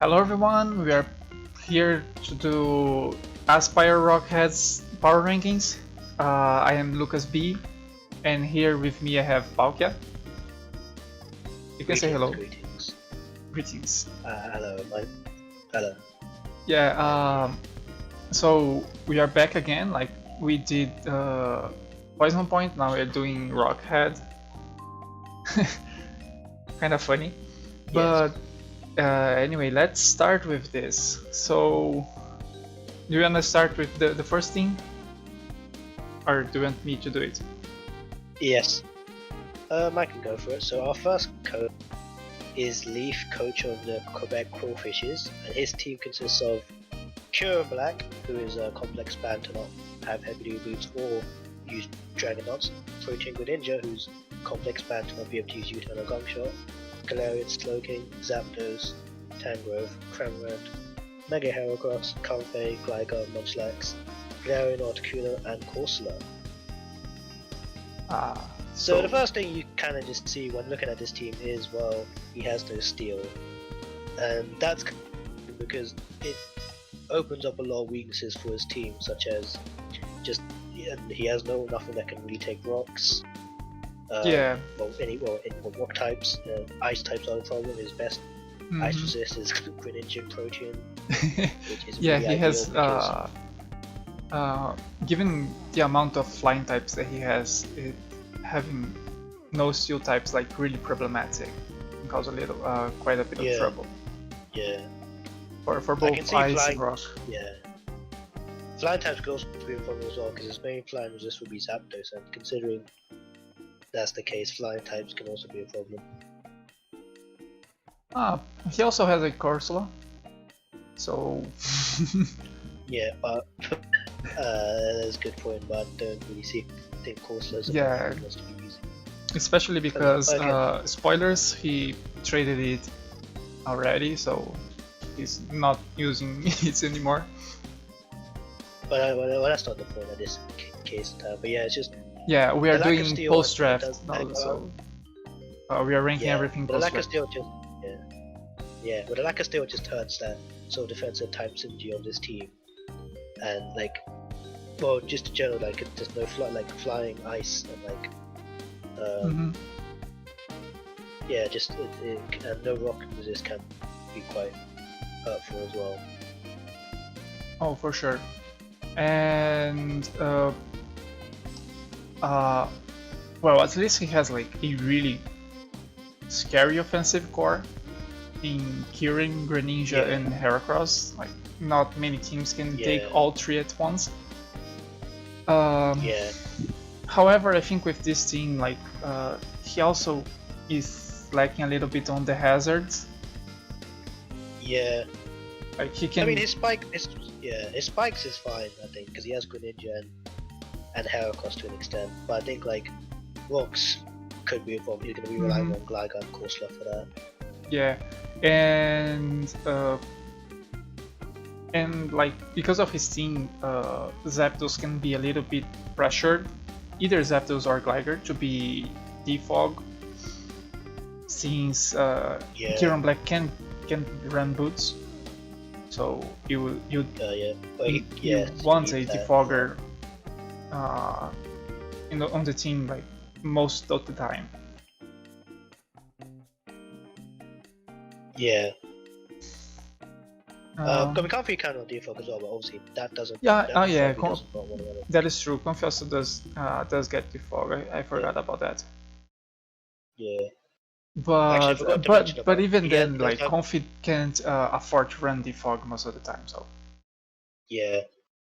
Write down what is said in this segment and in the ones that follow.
Hello everyone, we are here to do Aspire Rockhead's power rankings. I am LucasB, and here with me I have Palkia. You can say hello. Greetings. Greetings. Hello. Yeah, so we are back again, like we did Poison Point, now we're doing Rockhead. Kind of funny. But anyway, let's start with this. So, do you want to start with the first thing? Or do you want me to do it? Yes. I can go for it. So our first coach is Leaf, coach of the Quebec Crawfishes, and his team consists of Cure Black, who is a complex band to not have heavy duty boots or use Dragon Knots, Protein Greninja, who's complex band to not be able to use U-turn or Gong Shot, Galarian Slowking, Zapdos, Tangrowth, Cramorant, Mega Heracross, Comfey, Gligar, Munchlax, Galarian Articuno, and Corsola. So the first thing you kind of just see when looking at this team is, well, he has no steel, and that's because it opens up a lot of weaknesses for his team, such as he has nothing that can really take rocks. Any rock types, ice types are the problem. His best ice resist is Greninja and Protein, which is yeah, really he has because... given the amount of flying types that he has, having no steel types like really problematic and cause quite a bit of trouble. Yeah. For both ice and rock. Yeah. Flying types could also be a problem as well, because his main flying resist would be Zapdos, and considering that's the case, flying types can also be a problem. He also has a Corsola, so... yeah, but that's a good point, but I don't really think Corsola is a problem he wants to be using. Especially because, spoilers, he traded it already, so he's not using it anymore. But that's not the point of this case. But yeah, it's just... Yeah, we are doing post-draft now, so we are ranking everything post-draft. But the lack of steel just hurts that sort of defensive type synergy of this team. And like, well, just in general, like there's no flying ice and like, yeah, just and no rock resist can be quite hurtful as well. Oh, for sure. And well, at least he has like a really scary offensive core in Kyurem, Greninja, and Heracross. Like, not many teams can take all three at once. However, I think with this team, like, he also is lacking a little bit on the hazards. Yeah. Like, he can... I mean, his spikes is fine, I think, because he has Greninja and Heracross to an extent. But I think like rocks could be a problem. He's going to be relying on Gligar and Corsola for that. Yeah, and like because of his team, Zapdos can be a little bit pressured, either Zapdos or Gligar, to be defog, since Kyurem Black can run boots. So you want a defogger on the team like most of the time. Yeah. Comfey can on defog as well, but obviously that doesn't. That is true. Comfey also does get defog. I forgot about that. Yeah. But even then, like Comfey can't afford to run defog most of the time. So. Yeah,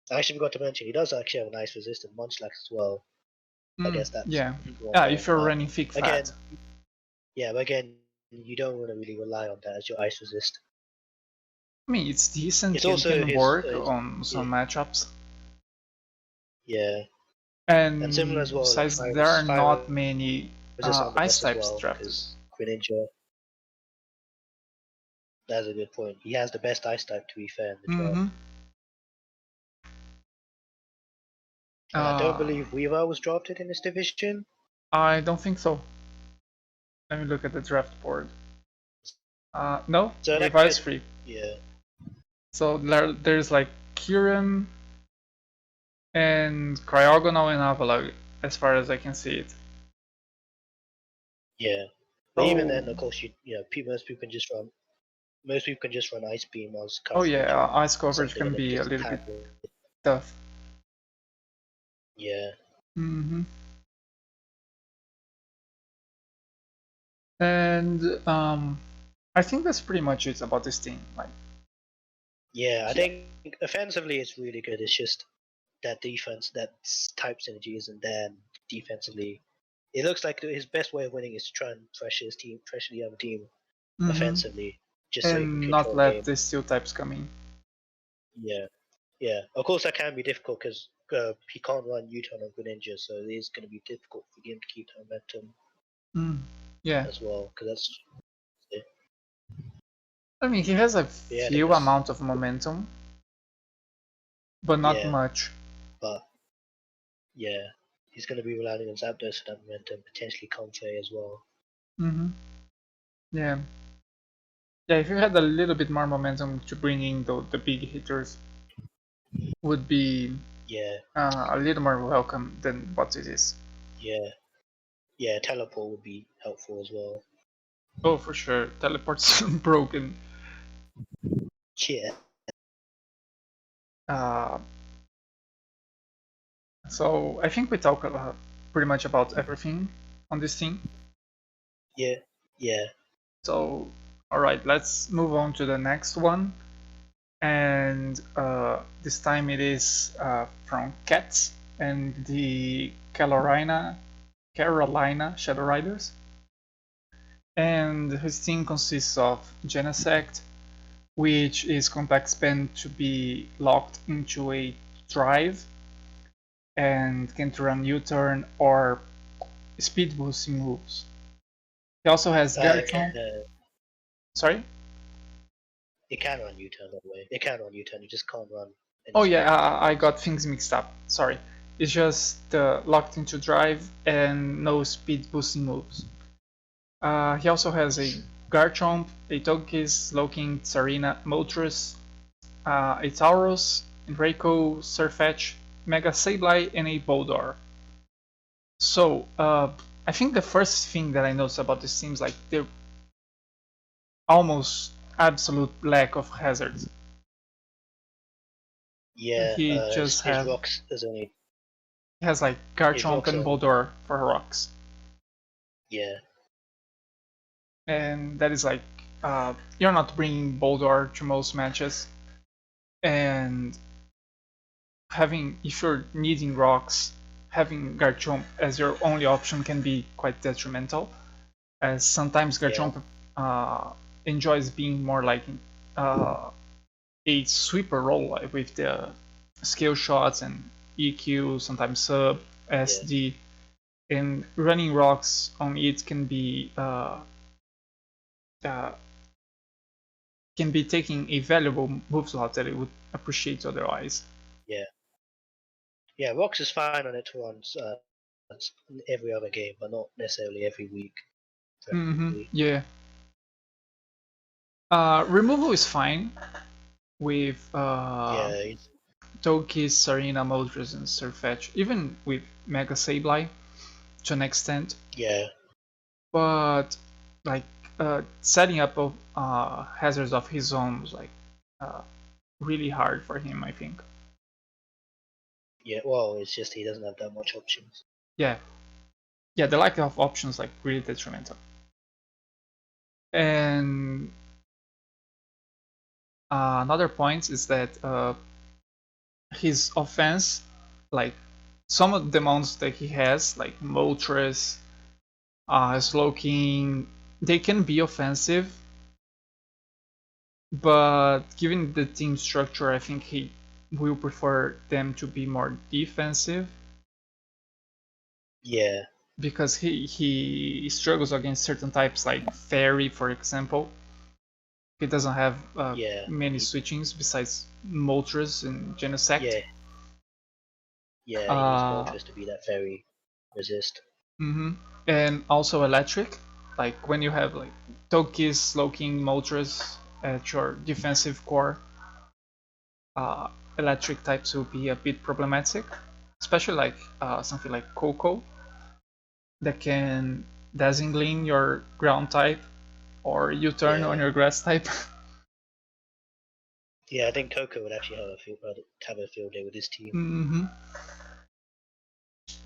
I actually forgot to mention he does actually have a nice resistant Munchlax as well. I guess that's if you're running thick fat. But again, you don't want to really rely on that as your ice resist. I mean, it's decent. It can work on some matchups. Yeah. And similar as well. Besides, there are not many ice types drafted. Greninja. That's a good point. He has the best ice type, to be fair, in the draft. I don't believe Weavile was drafted in this division. I don't think so. Let me look at the draft board. No, Weavile is free. Yeah. So there's like Kirim and Cryogonal and Avalok, as far as I can see it. Yeah. But even then, Oh, of course, most people can just run. Most people can just run Ice Beam as oh coverage, yeah, and ice coverage something can in them be a just little bit handle. tough. Yeah. hmm And I think that's pretty much it about this team. Like, Yeah, I yeah. think offensively it's really good. It's just that defense, that type synergy isn't there. And defensively, it looks like his best way of winning is to try and pressure the other team hmm offensively, just so he can And not control the let game. the steel types come in. Yeah, yeah. Of course, that can be difficult because he can't run U-turn on Greninja, so it is going to be difficult for him to keep the momentum Mm. Yeah, as well. Because that's it. I mean he has a But yeah, I think few that's amount of momentum, but not yeah. much. But yeah, he's going to be relying on Zapdos for that momentum, potentially Comfey as well. hmm Yeah, yeah. If you had a little bit more momentum to bring in the big hitters, would be Yeah, a little more welcome than what it is. yeah, yeah. Teleport would be helpful as well. Oh, for sure, teleport's broken. Yeah, Uh, so I think we talked pretty much about everything on this thing. yeah, yeah, So, all right, let's move on to the next one. And this time it is from Cats and the Carolina Shadow Riders. And his team consists of Genesect, which is Compact Span to be locked into a drive and can run U-turn or speed boosting moves. He also has Garchomp. Sorry? it can run U-turn by the way. It can run U-turn. It just can't run any Oh speed yeah, boosting I moves. got things mixed up. Sorry. It's just locked into drive and no speed boosting moves. He also has a Garchomp, a Togekiss, Slowking, Tsarina, Moltres, a Tauros, Draco, Surfetch, Mega Sableye, and a Boldor. So, I think the first thing that I noticed about this team is like the almost absolute lack of hazards. Yeah, He just his have rocks is only he has like his Garchomp rocks and are only Boldor for rocks, yeah, and that is like you're not bringing Boldor to most matches, and having if you're needing rocks, having Garchomp as your only option can be quite detrimental, as sometimes yeah, Garchomp uh, enjoys being more like uh, a sweeper role with the skill shots and EQ, sometimes sub, yeah, SD, and running rocks on it uh, can be taking a valuable move slot that it would appreciate otherwise. yeah, yeah. Rocks is fine on it to run every other game, but not necessarily every week, preferably. Yeah. Removal is fine with Yeah, Togekiss, Sarina, Moltres, and Surfetch, even with Mega Sableye to an extent. yeah, But like setting up hazards of his own was like uh, really hard for him, I think. yeah. Well, it's just he doesn't have that much options. Yeah, yeah, the lack of options like really detrimental. And another point is that his offense, like some of the mounts that he has, like Moltres, Slowking, they can be offensive, but given the team structure, I think he will prefer them to be more defensive Yeah, because he struggles against certain types like Fairy, for example. He doesn't have yeah, many switchings besides Moltres and Genesect. yeah, yeah. He needs Uh, Moltres to be that fairy resist. mhm. And also Electric, like when you have like Togekiss, Slowking, Moltres, at your defensive core, uh, electric types will be a bit problematic, especially like something like Coco that can Dazzling your ground type or U-turn on Yeah, your grass type. yeah. I think Coco would actually have a field day with his team. hmm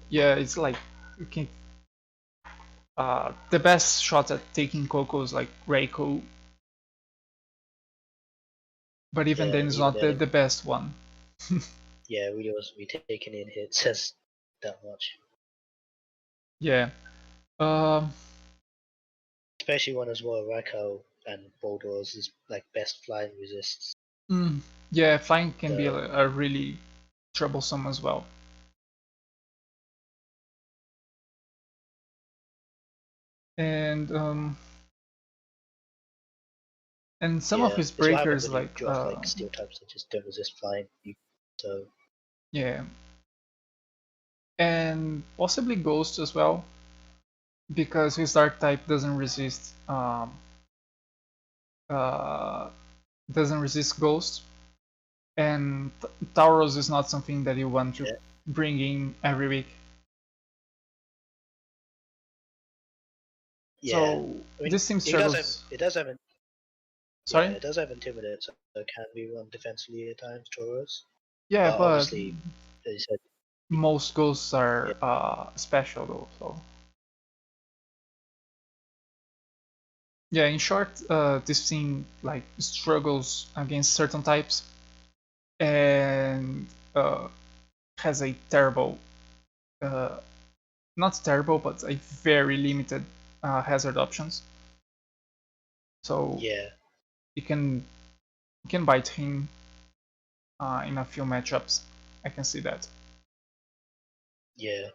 Yeah, it's like you can. The best shot at taking Coco is like Reiko, but even Yeah, then, and it's even not then, the best one. yeah, we was we taking in hits as that much, Yeah. Um. especially one as well. Rako and Bulldogs is like best flying resists. mm, yeah, flying can be So a really troublesome as well. And some of yeah, his it's what happens breakers when you like draft like steel types that just don't resist flying. So yeah, and possibly Ghost as well because his dark type uh doesn't resist Ghost, and Tauros is not something that you want to yeah, bring in every week. yeah. So I mean, this team struggles. yeah, Sorry. it does have intimidate, so it can be run defensively at times, Tauros. Yeah, But but obviously, as you said, most ghosts yeah, are special though. So yeah, in short, this team like struggles against certain types and has a terrible, uh, not terrible, but a very limited hazard options. So yeah, you can bite him in a few matchups. I can see that. yeah.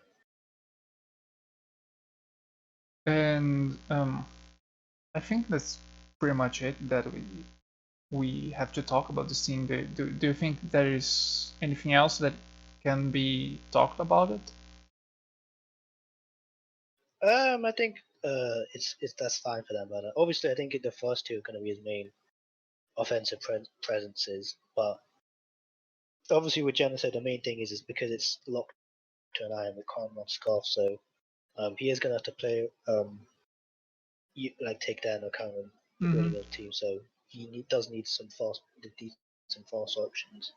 And I think that's pretty much it that we have to talk about this team. Do you think there is anything else that can be talked about it? I think it's that's fine for them, but obviously, I think the first two are going to be his main offensive presences. But obviously, with Genocide, the main thing is because it's locked to an iron, we can't run Scarf, so he is going to have to play like take that into account when Mm-hmm. building a team. So does need some fast options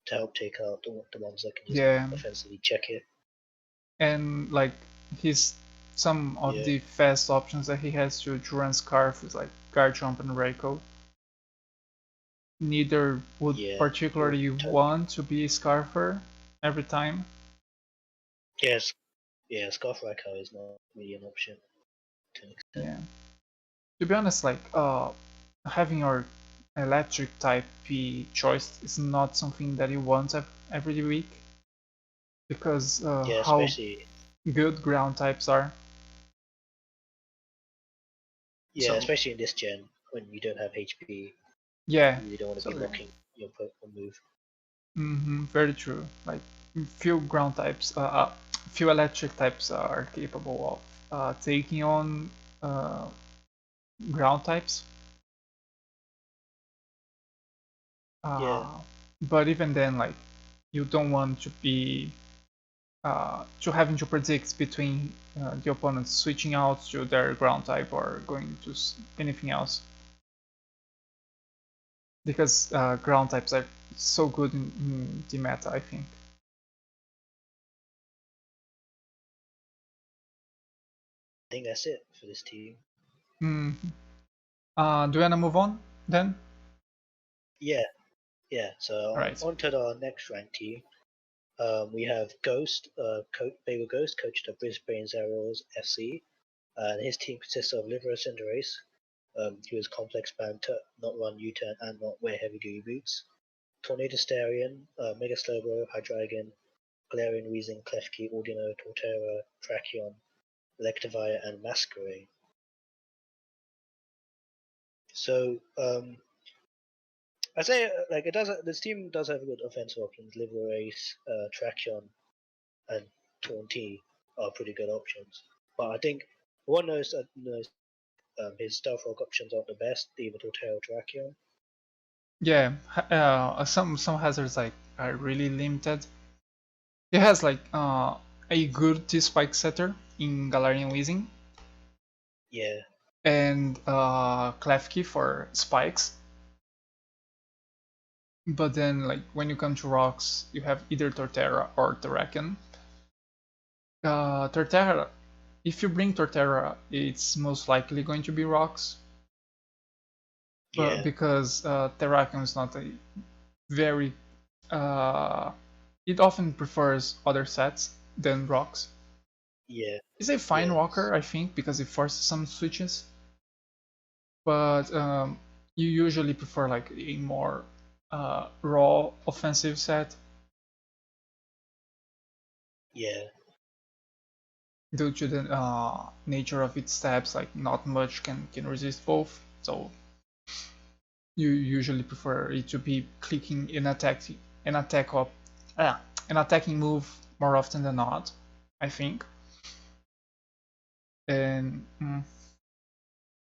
to help take out the ones that can just Yeah, offensively check it. and like his some of Yeah, the fast options that he has to run Scarf is like Garchomp and Raikou. Neither would yeah, particularly want to be a Scarfer every time. yes, yeah. Scarf Raikou is not really an option to an extent. Yeah. To be honest, like having your electric type be choice is not something that you want every week because Yeah, how especially good ground types are. yeah, So especially in this gen when you don't have HP, yeah, you really don't want to so be blocking your move. very true. Like few ground types, few electric types are capable of taking on uh, ground types. Yeah, Uh, but even then, like you don't want to having to predict between the opponents switching out to their ground type or going to anything else because ground types are so good in the meta, I think. I think that's it for this team. Mm. Do you wanna move on then? Yeah, yeah. So All right. on to our next ranked team. We have Ghost, Baby Ghost, coach of Brisbane Zeros FC, and his team consists of Liver Cinderace, who is complex banter, not run U-turn, and not wear heavy-duty boots. Tornado Starion, Mega Slowbro, Hydreigon, Galarian Weezing, Klefki, Audino, Torterra, Tracheon, Electivire, and Masquerain. So I say like it does. This team does have good offensive options. Liverace, Tracheon, and Taunty are pretty good options. But I think one knows his stealth rock options aren't the best, even Torterra Drakion. Yeah, some hazards like are really limited. He has like a good T-spike setter in Galarian Weezing Yeah, and Klefki for spikes. But then, like when you come to rocks, you have either Torterra or Terrakion. Torterra, if you bring Torterra, it's most likely going to be rocks, but yeah, because Terrakion is not a very, uh, it often prefers other sets than rocks. yeah, It's a fine walker, I think, because it forces some switches, but you usually prefer like a more raw offensive set yeah, due to the nature of its stabs. Like not much can resist both, so you usually prefer it to be clicking an attack up, an attacking move more often than not, I think. And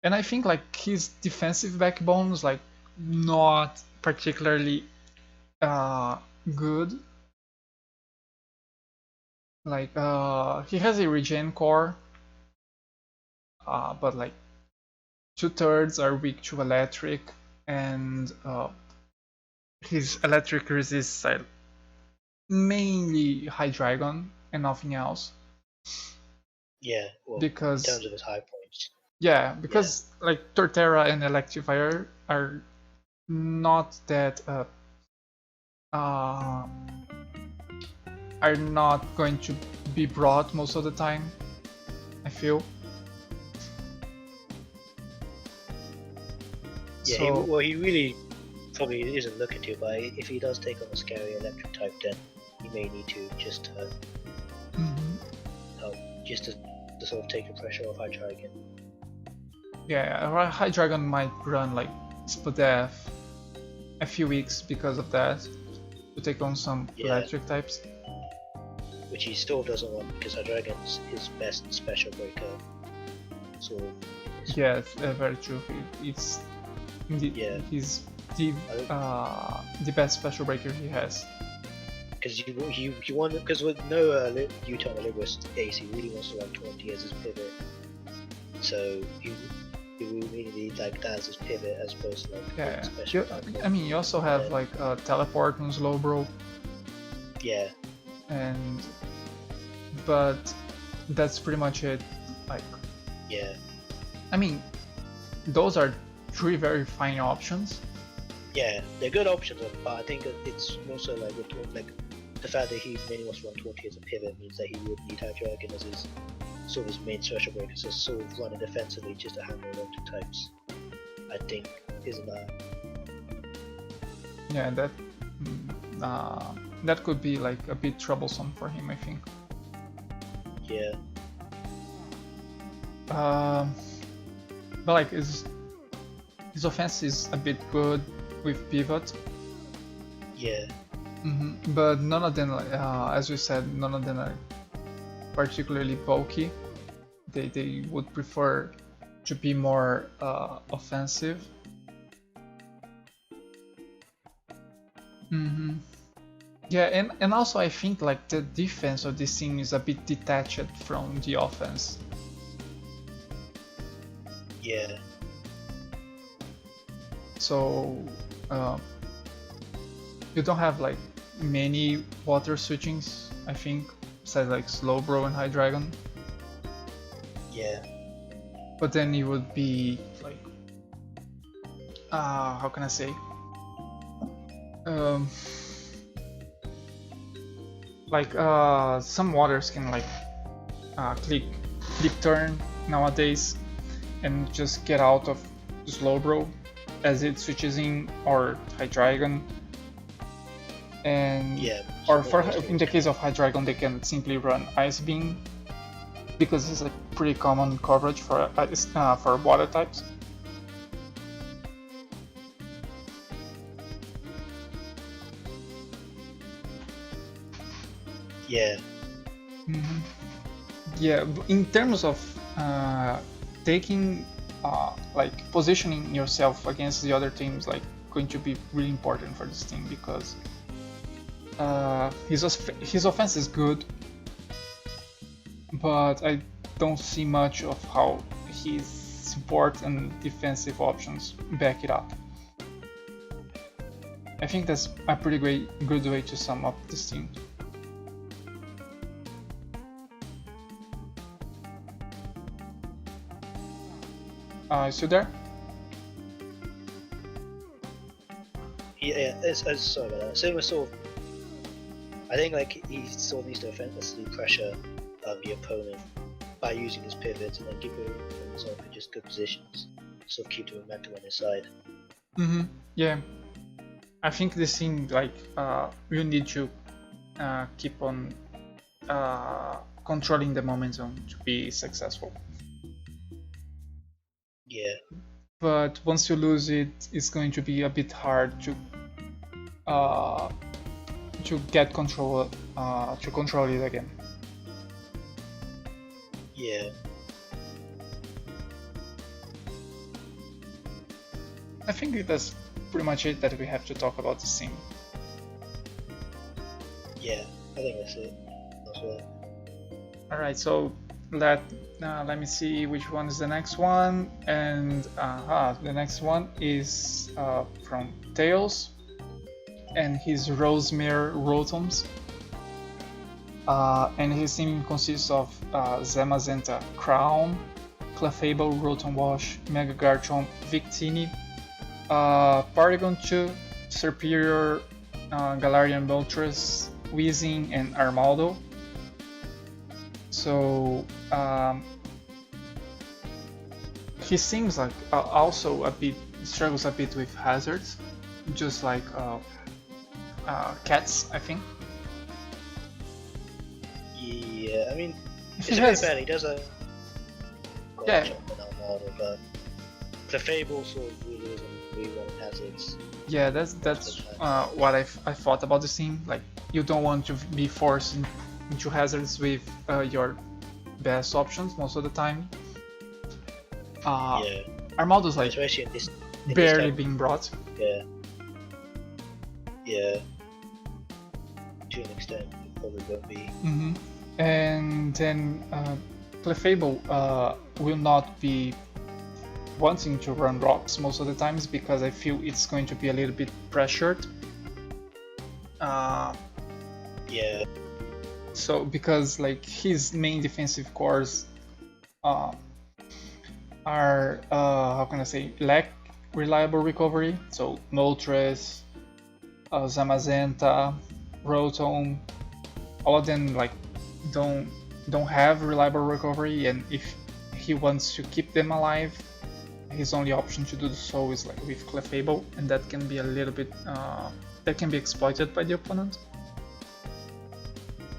and I think like his defensive backbone is like not particularly uh good. Like he has a regen core, but like 2/3 are weak to electric, and his electric resists are mainly Hydreigon and nothing else. yeah. Well, in Because terms of his high points, yeah, yeah, because like Torterra and Electivire are not that uh, are not going to be brought most of the time, I feel. yeah. So He really probably isn't looking to, but if he does take on a scary electric type, then he may need to just mhm. just to sort of take the pressure off Hydreigon. Yeah, Hydreigon might run like Spadef a few weeks because of that to take on some Yeah. electric types. Which he still doesn't want because Hydreigon's his best special breaker. So Yeah, it's very true. It's Yeah. he's the best special breaker he has. because you want because with no Utah Libris ace, he really wants to run 20 as his pivot. So you really need like that as his pivot as opposed to like Yeah, special. I mean, you also have Yeah. like teleport on Slowbro, Yeah, and but that's pretty much it. Like, yeah, I mean, those are three very fine options. yeah. They're good options, but I think it's also like the fact that he mainly wants to run 20 as a pivot means that he would need Hydreigon as his sort of his main special breaker, so sort of running defensively just to handle electric types. I think isn't that. Yeah, that could be like a bit troublesome for him, I think. Yeah, But like his offense is a bit good with pivot. yeah, But none of them, as we said, none of them are particularly bulky. They would prefer to be more offensive. Yeah, and also I think like the defense of this team is a bit detached from the offense. yeah, So you don't have like many water switchings, I think, besides like Slowbro and Hydreigon. yeah, But then it would be like, how can I say? Like some waters can like click turn nowadays and just get out of Slowbro as it switches in, or Hydreigon. And yeah. or for in the case of Hydreigon, they can simply run Ice Beam because it's a pretty common coverage for water types. Yeah, Yeah, in terms of taking like positioning yourself against the other teams like going to be really important for this team because his offense is good, but I don't see much of how his support and defensive options back it up. I think that's a pretty good way to sum up this team. Is you there? Yeah, it's sorry about that. So sort of, I think like he sort of needs to offensively pressure the opponent by using his pivots and then keep himself in just good positions, sort of keep the momentum on his side. Yeah, I think this team like you need to keep on controlling the momentum to be successful. Yeah. But once you lose it, it's going to be a bit hard to get control to control it again. Yeah. I think that's pretty much it that we have to talk about this team. Yeah, I think that's it as well. All right, so let me see which one is the next one, and the next one is from Tails, and his Rosemere Rotoms. And his team consists of Zamazenta Crown, Clefable Rotom Wash, Mega Garchomp, Victini, Paragon 2, Superior, Galarian Moltres, Weezing, and Armaldo. So he seems like also a bit struggles a bit with hazards, just like Cats, I think. Yeah, I mean, He it's has- very bad. He does a Yeah. jump and Armada, but the Fable sort of really isn't really well in hazards. Yeah, that's what I thought about this team. Like, you don't want to be forced into hazards with your best options most of the time. Yeah, Armaldo's like especially in this barely type- being brought. Yeah. Yeah. To an extent, it probably won't be. And then Clefable will not be wanting to run rocks most of the times because I feel it's going to be a little bit pressured. Yeah. So because like his main defensive cores are how can I say, lack reliable recovery. So Moltres, Zamazenta, Rotom, all of them like don't have reliable recovery, and if he wants to keep them alive, his only option to do so is like with Clefable, and that can be a little bit that can be exploited by the opponent.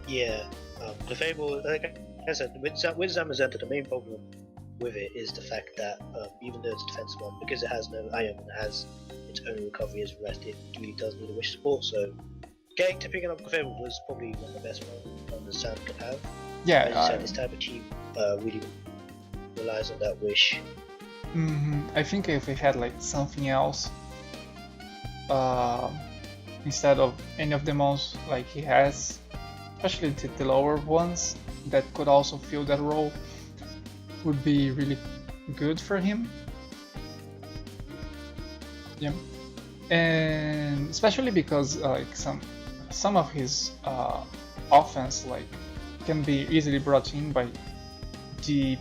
Yeah. The Fable, like I said, with Zamazenta, the main problem with it is the fact that even though it's a defensive one, because it has no iron and it has its own recovery as rest, it really does need a wish support. So getting to picking up the Fable was probably one of the best ones this time could have. Yeah, as you said, this type of team really relies on that wish. I think if we had like something else instead of any of the mons like he has, especially the lower ones that could also fill that role, would be really good for him. Yeah, and especially because like some of his offense like can be easily brought in by the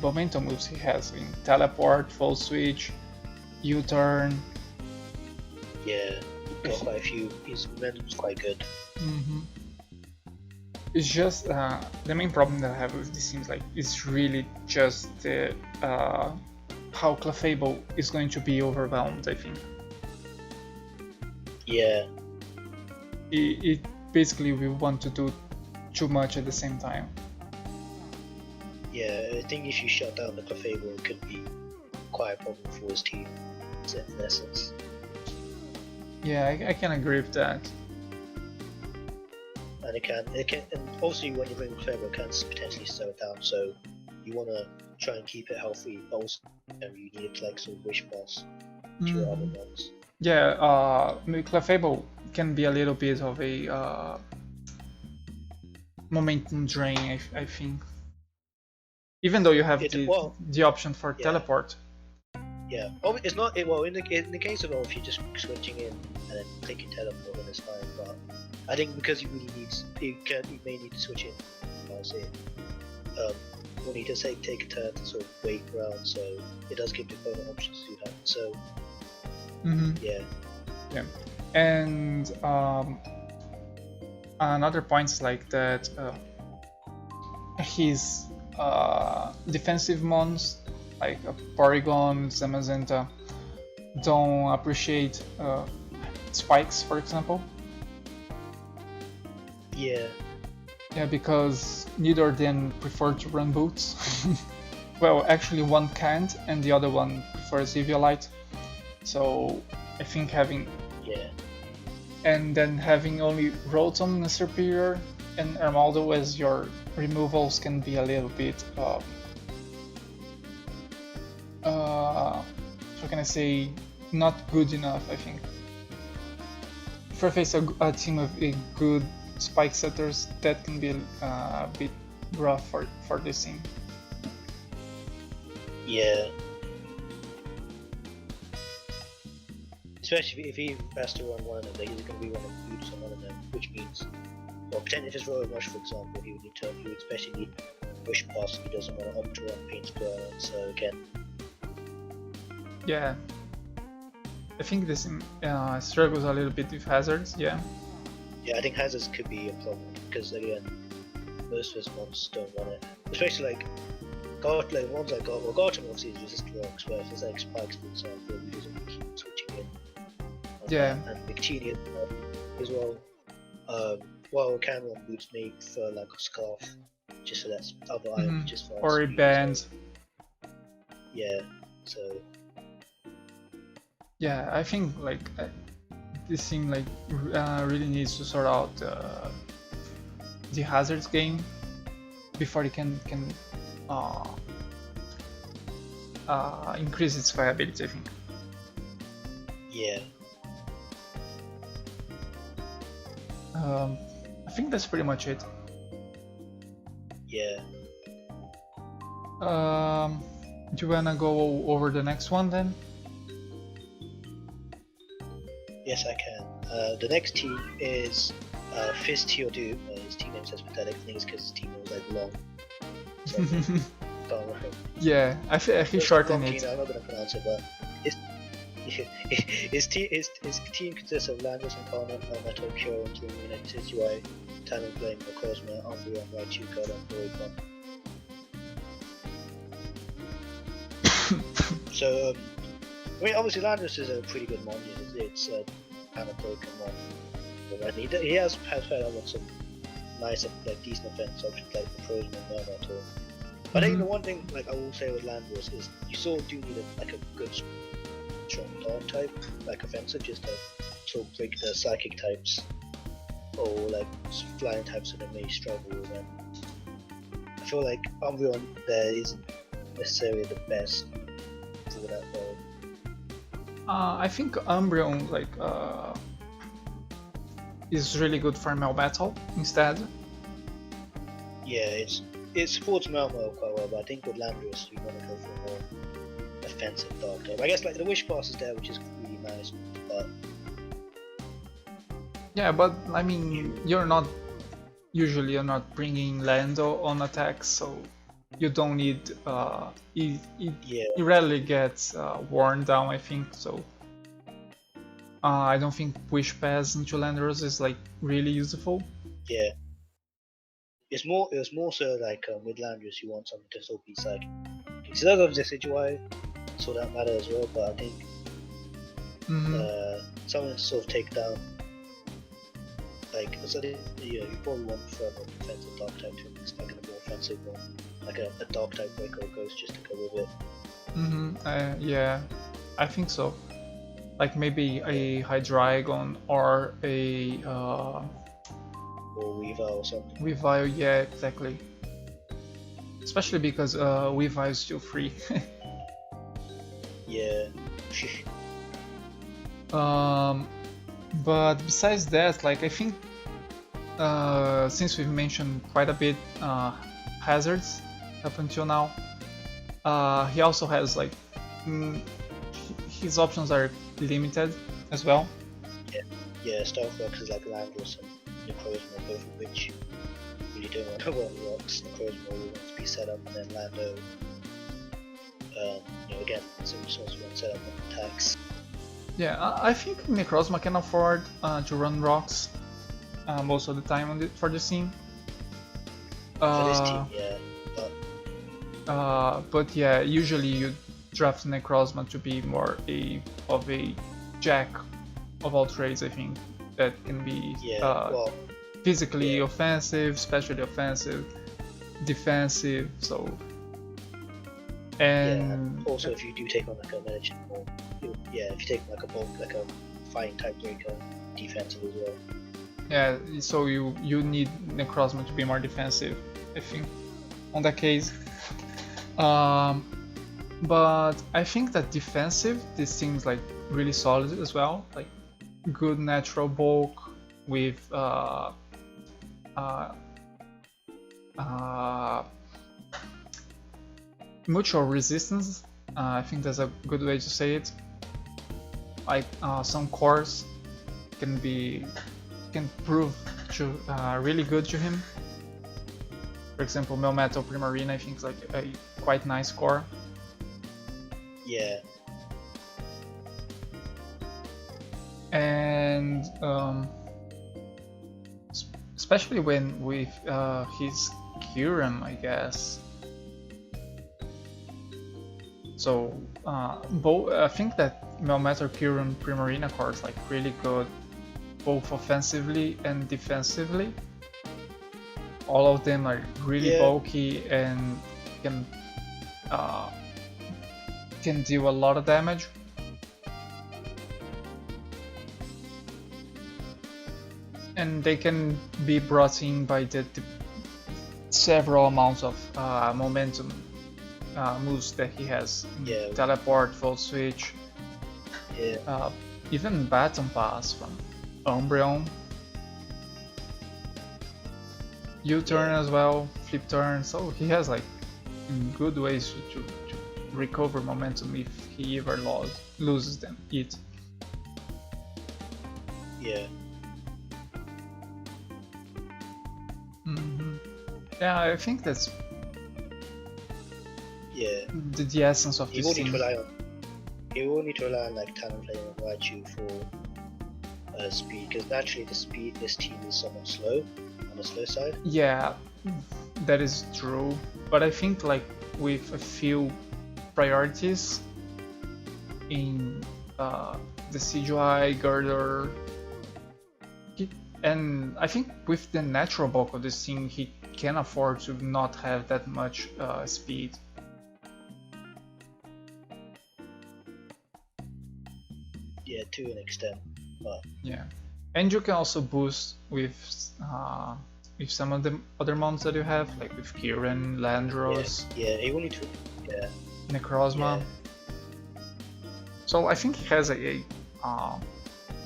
momentum moves he has in teleport, full switch, U-turn. Yeah, got quite a few. His momentum's quite good. It's just the main problem that I have with this seems like it's really just the how Clefable is going to be overwhelmed. I think. Yeah. It basically will want to do too much at the same time. Yeah, I think if you shut down the Clefable, it could be quite a problem for his team, in essence. Yeah, I can agree with that. And it can, and obviously when you bring Clefable, it can potentially slow it down. So you want to try and keep it healthy. But also, you need to like sort of wish pass to your other ones. Yeah, Clefable can be a little bit of a momentum drain, I think. Even though you have the option for teleport. Yeah. Oh, it's not. Well, in the case of if you're just switching in and then clicking teleport, then it's fine. But I think because you really need, you may need to switch in. I'll say, we'll need to take a turn to sort of wait around, so it does give the opponent options to do that. So, yeah. Yeah, and another point is like that. His defensive mons like Porygon, Zamazenta don't appreciate spikes, for example. Yeah. Yeah, because neither of them prefer to run boots. Well, actually one can't, and the other one prefers Eviolite. So I think having and then having only Rotom Superior and Armaldo as your removals can be a little bit how can I say, not good enough, I think. If I face a team of good spike setters, that can be a bit rough for this team. Yeah. Especially if he has to run one of them, he's going to be running boots on one of them, which means, well, potentially if it's Royal Rush, for example, he would especially need Wish Pass if he doesn't want to opt to run Paint Square, so again. Yeah. I think this struggles a little bit with hazards, yeah. Yeah, I think hazards could be a problem, because again, most of his mons don't want it. Especially like, ones like Garchomp obviously is resist rocks, but if there's like spikes, for example, he doesn't keep switching in. Yeah. And Victini as well. Well, can run boots make for like a scarf, just so that's other items just for or a band. So, yeah, so. Yeah, I think like this team like really needs to sort out the hazards game before it can increase its viability, I think. Yeah. I think that's pretty much it. Yeah. Do you wanna go over the next one then? Yes, I can. The next team is Fist Teodu. His team name says pathetic. I think it's because his team name was like long. So, can't remember. Yeah, I think shortened it. I'm not gonna pronounce it, but his team consists of Landorus and Karma, Metal, Kyo, and Lumina, Decidueye, Talonflame, Necrozma, Umbreon, Raichu, Golem, Porygon. So, I mean, obviously Landorus is a pretty good mon. It's a kind of Pokemon. But he has had some nice, like decent offense options like Necrozma and Murmurtor. But I think the one thing like I will say with Landorus is you sort of do need a good strong dog type, like offensive, just to sort of break the psychic types or like flying types that may struggle with them. I feel like Umbreon there isn't necessarily the best for that role. I think Umbreon like is really good for Melmetal instead. Yeah, it supports Melmetal quite well, but I think with Landorus we want to go for a more offensive dog type. I guess like the Wish Pass is there, which is really nice, but yeah, but I mean you're not bringing Lando on attacks, so you don't need he rarely gets worn down, I think. So I don't think Wish Pass into Landorus is like really useful. Yeah, it was more so like with Landorus you want something to sort of be psychic. So that goes the Decidueye, so that matters as well. But I think something to sort of take down. Like, so you probably want for a more defensive dog type to mix like a more offensive one, like a dog type Break or Ghost just to go with it. Yeah, I think so. Like maybe a Hydreigon or a or Weavile or something. Weavile, yeah, exactly. especially because Weavile is still free. Yeah. But besides that, like I think since we've mentioned quite a bit hazards up until now, he also has like his options are limited as well. Yeah, Stealth Rocks is like Landless and Necrozma, both of which really don't want to want rocks. Necrozma will want to be set up, and then Lando, again, so we just want to set up on attacks. Yeah, I think Necrozma can afford to run rocks most of the time for this team. For this team, yeah. But yeah, usually you draft Necrozma to be more of a jack of all trades. I think that can be physically offensive, specially offensive, defensive. So and also if you do take on like a miniature, if you take like a bulk, like a fighting type breaker, defensive as well. Yeah, so you need Necrozma to be more defensive, I think, on that case. But I think that defensive, this seems like really solid as well. Like good natural bulk with mutual resistance. I think that's a good way to say it. Like some cores can prove to really good to him. For example, Melmetal Primarina, I think is like a quite nice core. Yeah. And especially when with his Kyurem, I guess. So I think that Melmetal Kyurem Primarina core is like really good, both offensively and defensively. All of them are really bulky and can deal a lot of damage. And they can be brought in by the several amounts of momentum moves that he has. Teleport, Volt Switch, even Baton Pass from Umbreon. U-turn as well, flip turn, so he has like good ways to recover momentum if he ever loses them. Yeah. Yeah, I think that's the essence of this team. You will need to rely on like Talonflame and Raichu for speed, because naturally this team is somewhat slow, on the slow side. Yeah, that is true, but I think like with a few priorities in the CGI, Girder, and I think with the natural bulk of this team, he can afford to not have that much speed. Yeah, to an extent, but yeah, and you can also boost with some of the other mounts that you have, like with Kyurem, Landros. Yeah, you will need to. Yeah. Necrozma. Yeah. So I think he has a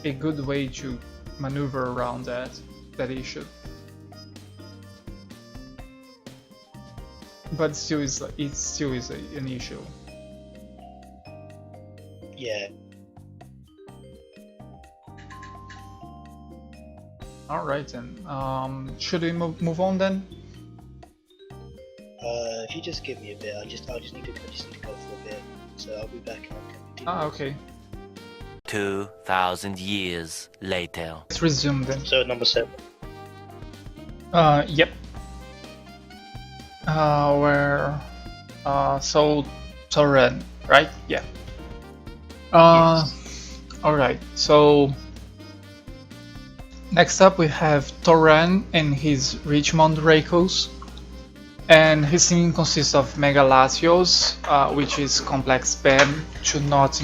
good way to maneuver around that issue. But it still is an issue. Yeah. All right then. Should we move on then? If you just give me a bit, I just need to go for a bit. So I'll be back in like 10 minutes. Okay. 2,000 years later. Let's resume then. So number 7. Yep. So Torren, right? Yeah. Yes. Alright, so next up we have Torren and his Richmond Racos. And his team consists of Mega Latios, which is complex bad to not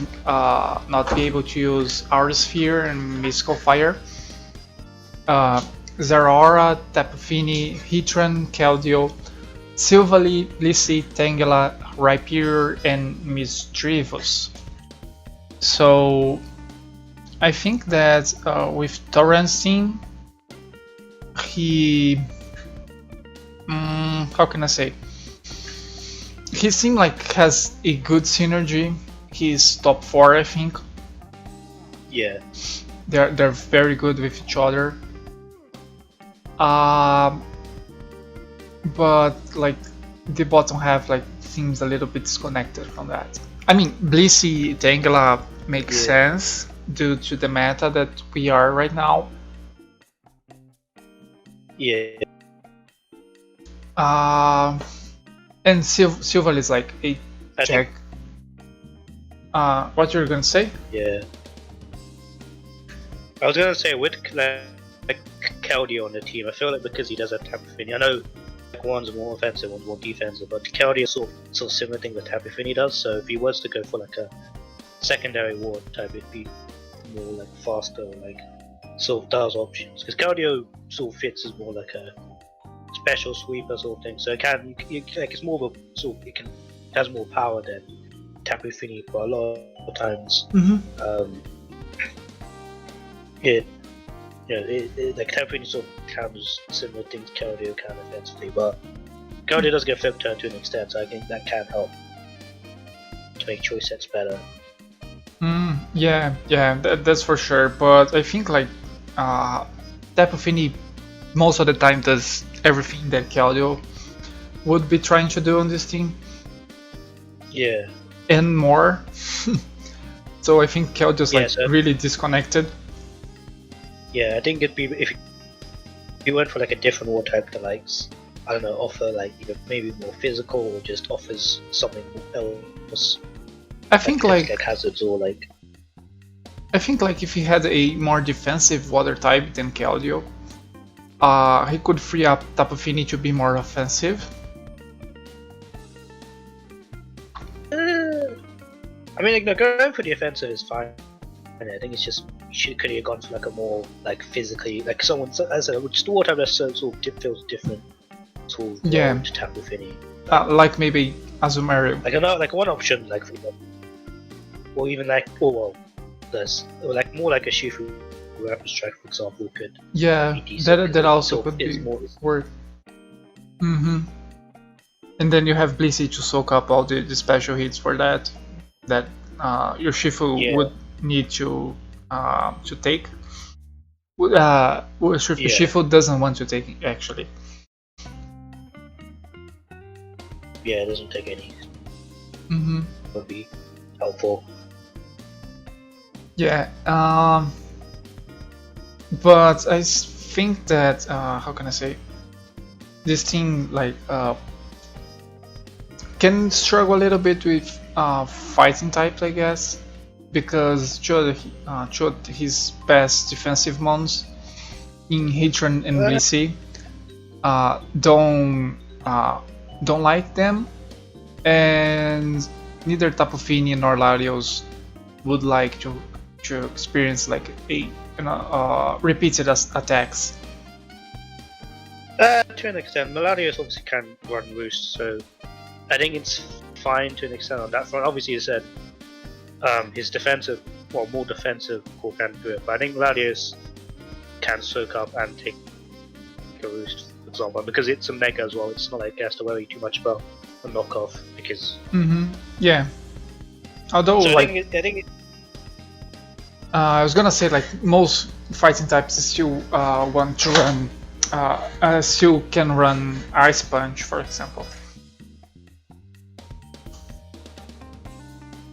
be able to use Aura Sphere and Mystical Fire. Zeraora, Tapu Fini, Heatran, Keldeo, Silvally, Blissey, Tangela, Rhyperior, and Misdreavus. So I think that with Torrent's team, he, how can I say? He seemed like has a good synergy. He's top 4, I think. Yeah. They're very good with each other. But like the bottom half like seems a little bit disconnected from that. I mean, Blissey Tangela makes sense due to the meta that we are right now. Yeah. And Silver is like a jack. What you're gonna say? Yeah. I was gonna say with like Keldeo on the team, I feel like because he does have Tapu Fini, I know like one's more offensive, one's more defensive, but Keldeo sort of similar thing that Tapu Fini does. So if he was to go for like a secondary ward type, it'd be more like faster, or like sort of does options. Because Keldeo sort of fits as more like a special sweeper sort of thing. So it can, like it's more of a sort of, it has more power than Tapu Fini, but a lot of times. Like Tapu Fini sort of counters similar things Keldeo can offensively, but Keldeo does get flip turn to an extent, so I think that can help to make choice sets better. Yeah, that's for sure. But I think like Tapu Fini most of the time does everything that Keldeo would be trying to do on this team. Yeah. And more. So I think Keldeo's really disconnected. Yeah, I think it'd be if you went for like a different war type that likes, I don't know, offer like either maybe more physical or just offers something else. I think like hazards or like. I think like if he had a more defensive water type than Keldeo, he could free up Tapu Fini to be more offensive. I mean, like, no, going for the offensive is fine. And I think it's just could have gone for like a more like physically like someone. As I said, just water type that sort of feels different. Sort of to Tapu Fini. Like maybe Azumarill. Like another, like one option, like for example, or even like there's like more like a Shifu Rapid Strike, for example, could. Yeah, that also could be worth. And then you have Blissey to soak up all the special hits for that your Shifu would need to take. Shifu doesn't want to take actually. Yeah, it doesn't take any. Would be helpful. Yeah, but I think that how can I say, this team like can struggle a little bit with fighting types, I guess, because showed his best defensive mons in Hitron and Blissey don't like them, and neither Tapu Fini nor Larios would like to experience like a repeated attacks. To an extent, Meladius obviously can run Roost, so I think it's fine to an extent on that front. Obviously, you said his defensive, more defensive core can do it, but I think Meladius can soak up and take a Roost, for example, because it's a mega as well. It's not like he has to worry too much about a knockoff because. Yeah. Although so like. I think I was gonna say like most fighting types still want to run, still can run Ice Punch, for example.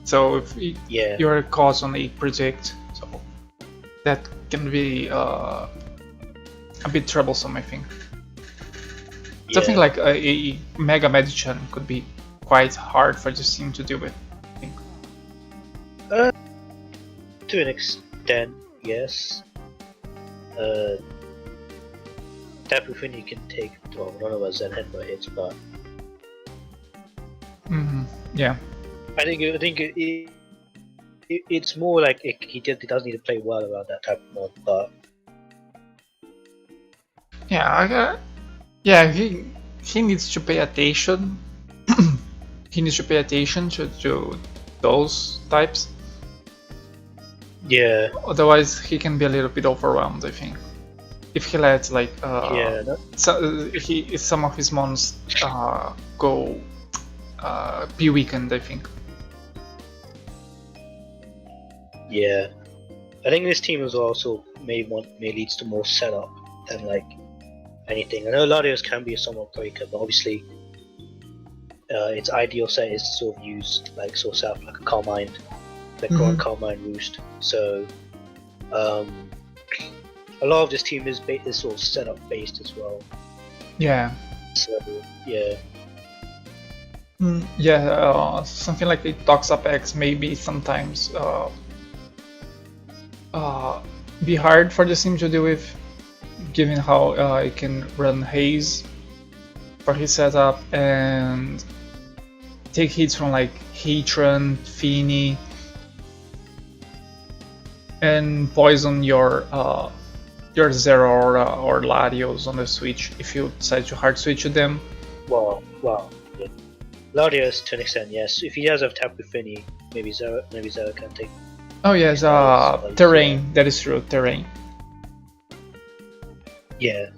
So if you're caught on a predict, so that can be a bit troublesome, I think. Something like a Mega Medicine could be quite hard for this team to deal with, I think. To an extent, yes. Tapu Fini can take none of us Zen headbutt hits, but yeah. I think it's more like he does need to play well around that type of mod, but he needs to pay attention. He needs to pay attention to those types. Yeah. Otherwise, he can be a little bit overwhelmed, I think. If he lets like if some of his mons go be weakened, I think. Yeah. I think this team as well also may leads to more setup than like anything. I know Latios can be a somewhat breaker, but obviously its ideal set is to sort of use like sort of set up like a Carmine, like Carmine Roost. So a lot of this team is sort of setup based as well. Yeah. So yeah. Something like the Tox-Up X maybe sometimes be hard for the sim to deal with, given how it can run haze for his setup and take hits from like Heatran, Fini, and poison your Zeraora or Latios on the switch if you decide to hard switch to them. Well, yeah. Latios to an extent, yes. If he does have tap with Fini, maybe Zera can take. Oh yes, terrain. That is true, terrain. Yeah,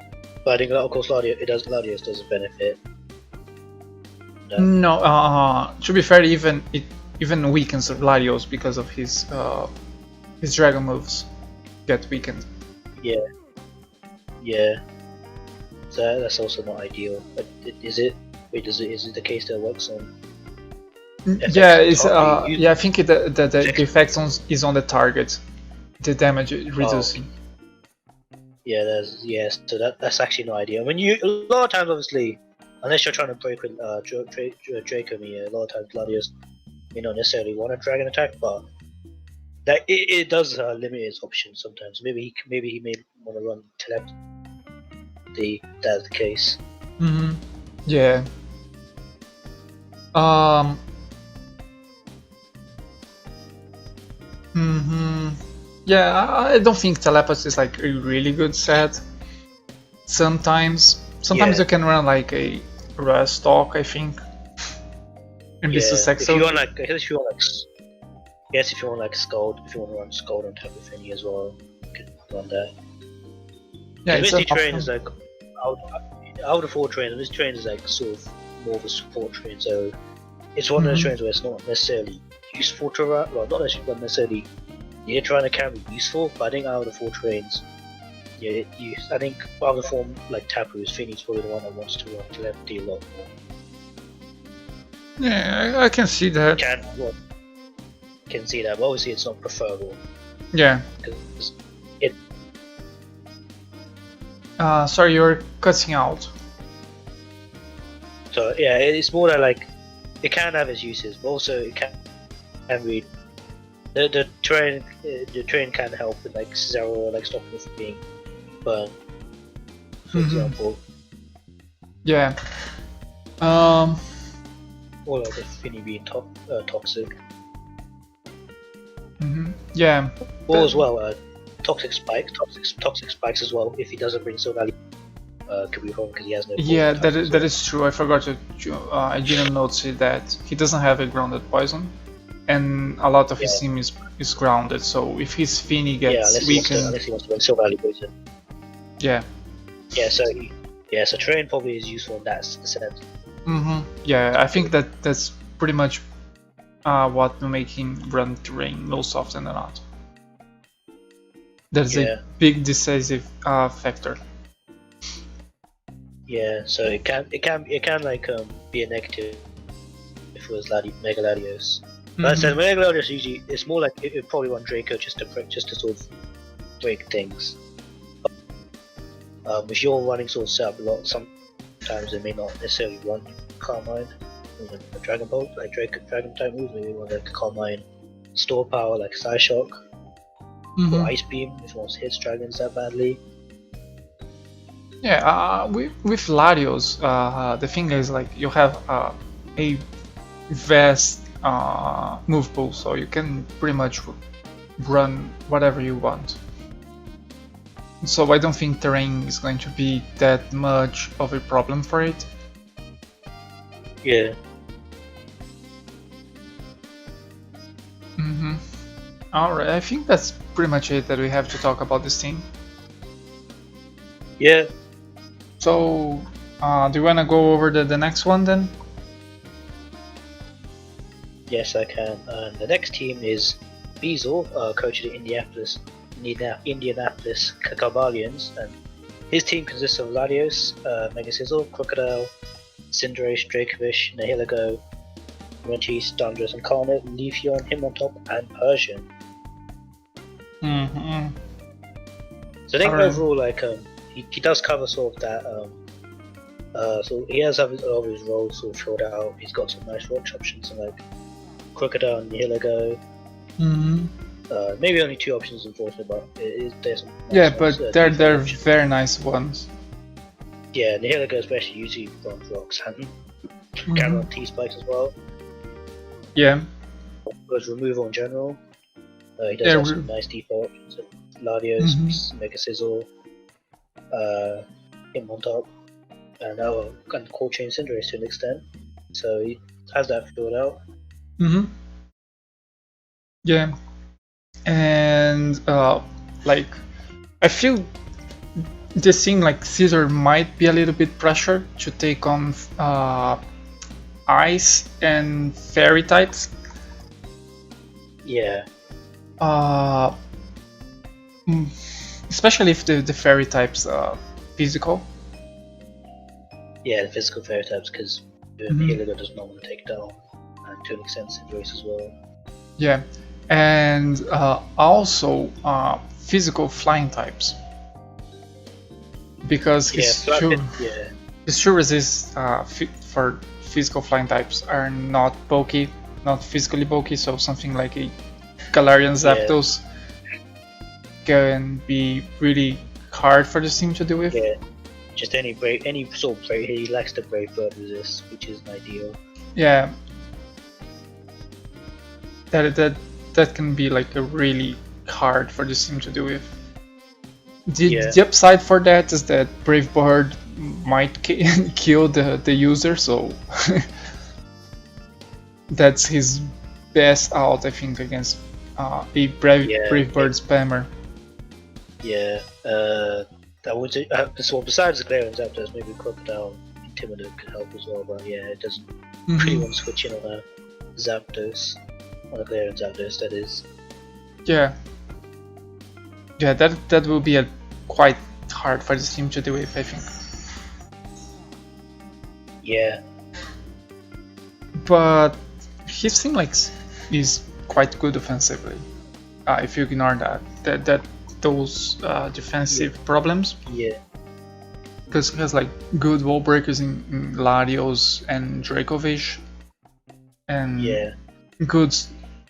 but I think of course Latios does benefit. No, to be fair, it even weakens Latios because of his dragon moves get weakened. Yeah. So that's also not ideal. But is it? Wait, is it the case that works on? Yeah, it's I think the effect is on the target, the damage reducing. So that's actually no idea. I mean, a lot of times, obviously, unless you're trying to break with Dracomy, a lot of times Latios may not necessarily want a dragon attack, but that it does limit his options sometimes. Maybe he may want to run telepathy. That's the case. Yeah. Yeah, I don't think telepathy is like a really good set. Sometimes you can run like a Rust Talk, I think. And this is if you want like Scald, if you want to run Scald on top of Fini as well, you can run that. Yeah, Misty Train is like out of 4 trains. This train is like sort of more of a support train, so it's one of the trains where it's not necessarily useful to run. Well, not necessarily. You're trying to carry useful, but I think out of the 4 trains, I think out of the 4 like Taproos, Fini's probably the one that wants to run telepathy a lot more. Yeah, I can see that. Can see that, but obviously it's not preferable. Yeah. Sorry, you're cutting out. So yeah, it's more that like it can have its uses, but also it can read. The train can help with like Zero, like stopping it from being burned, for example. Yeah. Or like the Fini being toxic. Yeah. Or as well, toxic spikes as well. If he doesn't bring so value, could be wrong because he has no. Yeah, that is true. I forgot to. I didn't notice that he doesn't have a grounded poison, and a lot of his team is grounded. So if his Fini gets weakened, unless he wants to bring so value poison. Yeah. Yeah. So train probably is useful in that sense. Yeah, I think that's pretty much what will make him run terrain most often than not. There's a big decisive factor. Yeah, so it can like be a negative if it was Mega Latios. But I said Mega Latios usually it's more like it probably run Draco just to sort of break things. If you're running sort of setup a lot, sometimes it may not necessarily run Carmine, a Dragon Bolt, like Dragon type moves, maybe one like Carmine Store Power like Psyshock or Ice Beam if one hits dragons that badly. Yeah, with Latios, the thing is like you have a vast move pool, so you can pretty much run whatever you want. So I don't think terrain is going to be that much of a problem for it. Yeah. Mm-hmm. Alright, I think that's pretty much it that we have to talk about this team. Yeah. So, do you want to go over the next one then? Yes, I can. And the next team is Beazle, coach of the Indianapolis Carbalians, and his team consists of Latios, Megasizzle, Crocodile, Cinderace, Dracovish, Nihilego, Rentis, Dandruss, and Carnot, Leafeon, Hitmontop, and Persian. Mm-hmm. So I think Alright. overall, like, he does cover sort of that. So he has all of his roles sort of filled out. He's got some nice rock options, and like Crocodile and Nihilego. Mm-hmm. Maybe only 2 options, unfortunately, but there's some nice Yeah, ones, but they're options. very nice ones. Yeah, Nihilego especially usually runs rocks and Mm-hmm. can run T-spikes as well. Yeah. Does removal in general. He does Yeah, have some nice default options. Latios, Mega Sizzle, Hitmontop, and Core Chain Cinderace to an extent. So he has that filled out. Mm-hmm. Yeah. And like, I feel this seems like Caesar might be a little bit pressure to take on ice and fairy types. Yeah. Especially if the fairy types are physical. Yeah, the physical fairy types, because Nihilego does not want to take it down, and to an extent Cinderace as well. Yeah, and also physical flying types. Because his true resist for physical flying types are not bulky, not physically bulky, so something like a Galarian Zapdos can be really hard for the team to deal with. Yeah, just any sort of brave. He lacks the Brave Bird resist, which isn't ideal. Yeah, that can be like a really hard for the team to deal with. The upside for that is that Brave Bird might kill the user, so that's his best out, I think, against a Brave Bird spammer. Yeah, that would so besides the Galarian Zapdos, maybe Crocodile Intimidate could help as well, but yeah, it doesn't really want to switch in on a Zapdos, on a Galarian Zapdos, that is. Yeah, that will be a quite hard for this team to deal with, I think. Yeah. But he seems like he's quite good offensively. If you ignore those defensive problems. Yeah. Because he has like good wall breakers in Latios and Dracovish, and good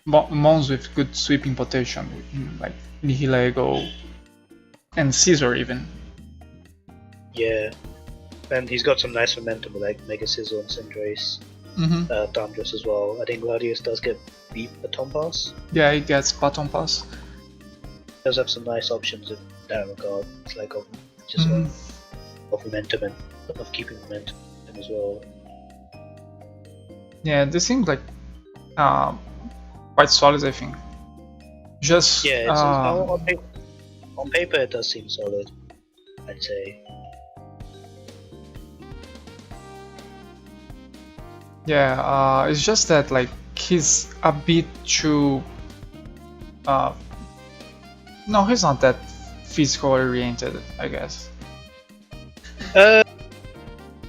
mons with good sweeping potential, like Nihilego and Caesar even. Yeah, and he's got some nice momentum with like Mega Sizzle and Cinderace, Dandruss as well. I think Latios does get beat Baton Pass. Yeah, he gets Baton Pass. Does have some nice options in that regard. It's like of momentum and of keeping momentum as well. Yeah, this seems like quite solid, I think. Just on paper it does seem solid, I'd say. Yeah, it's just that like he's a bit too. No, he's not that physical oriented, I guess. Yeah,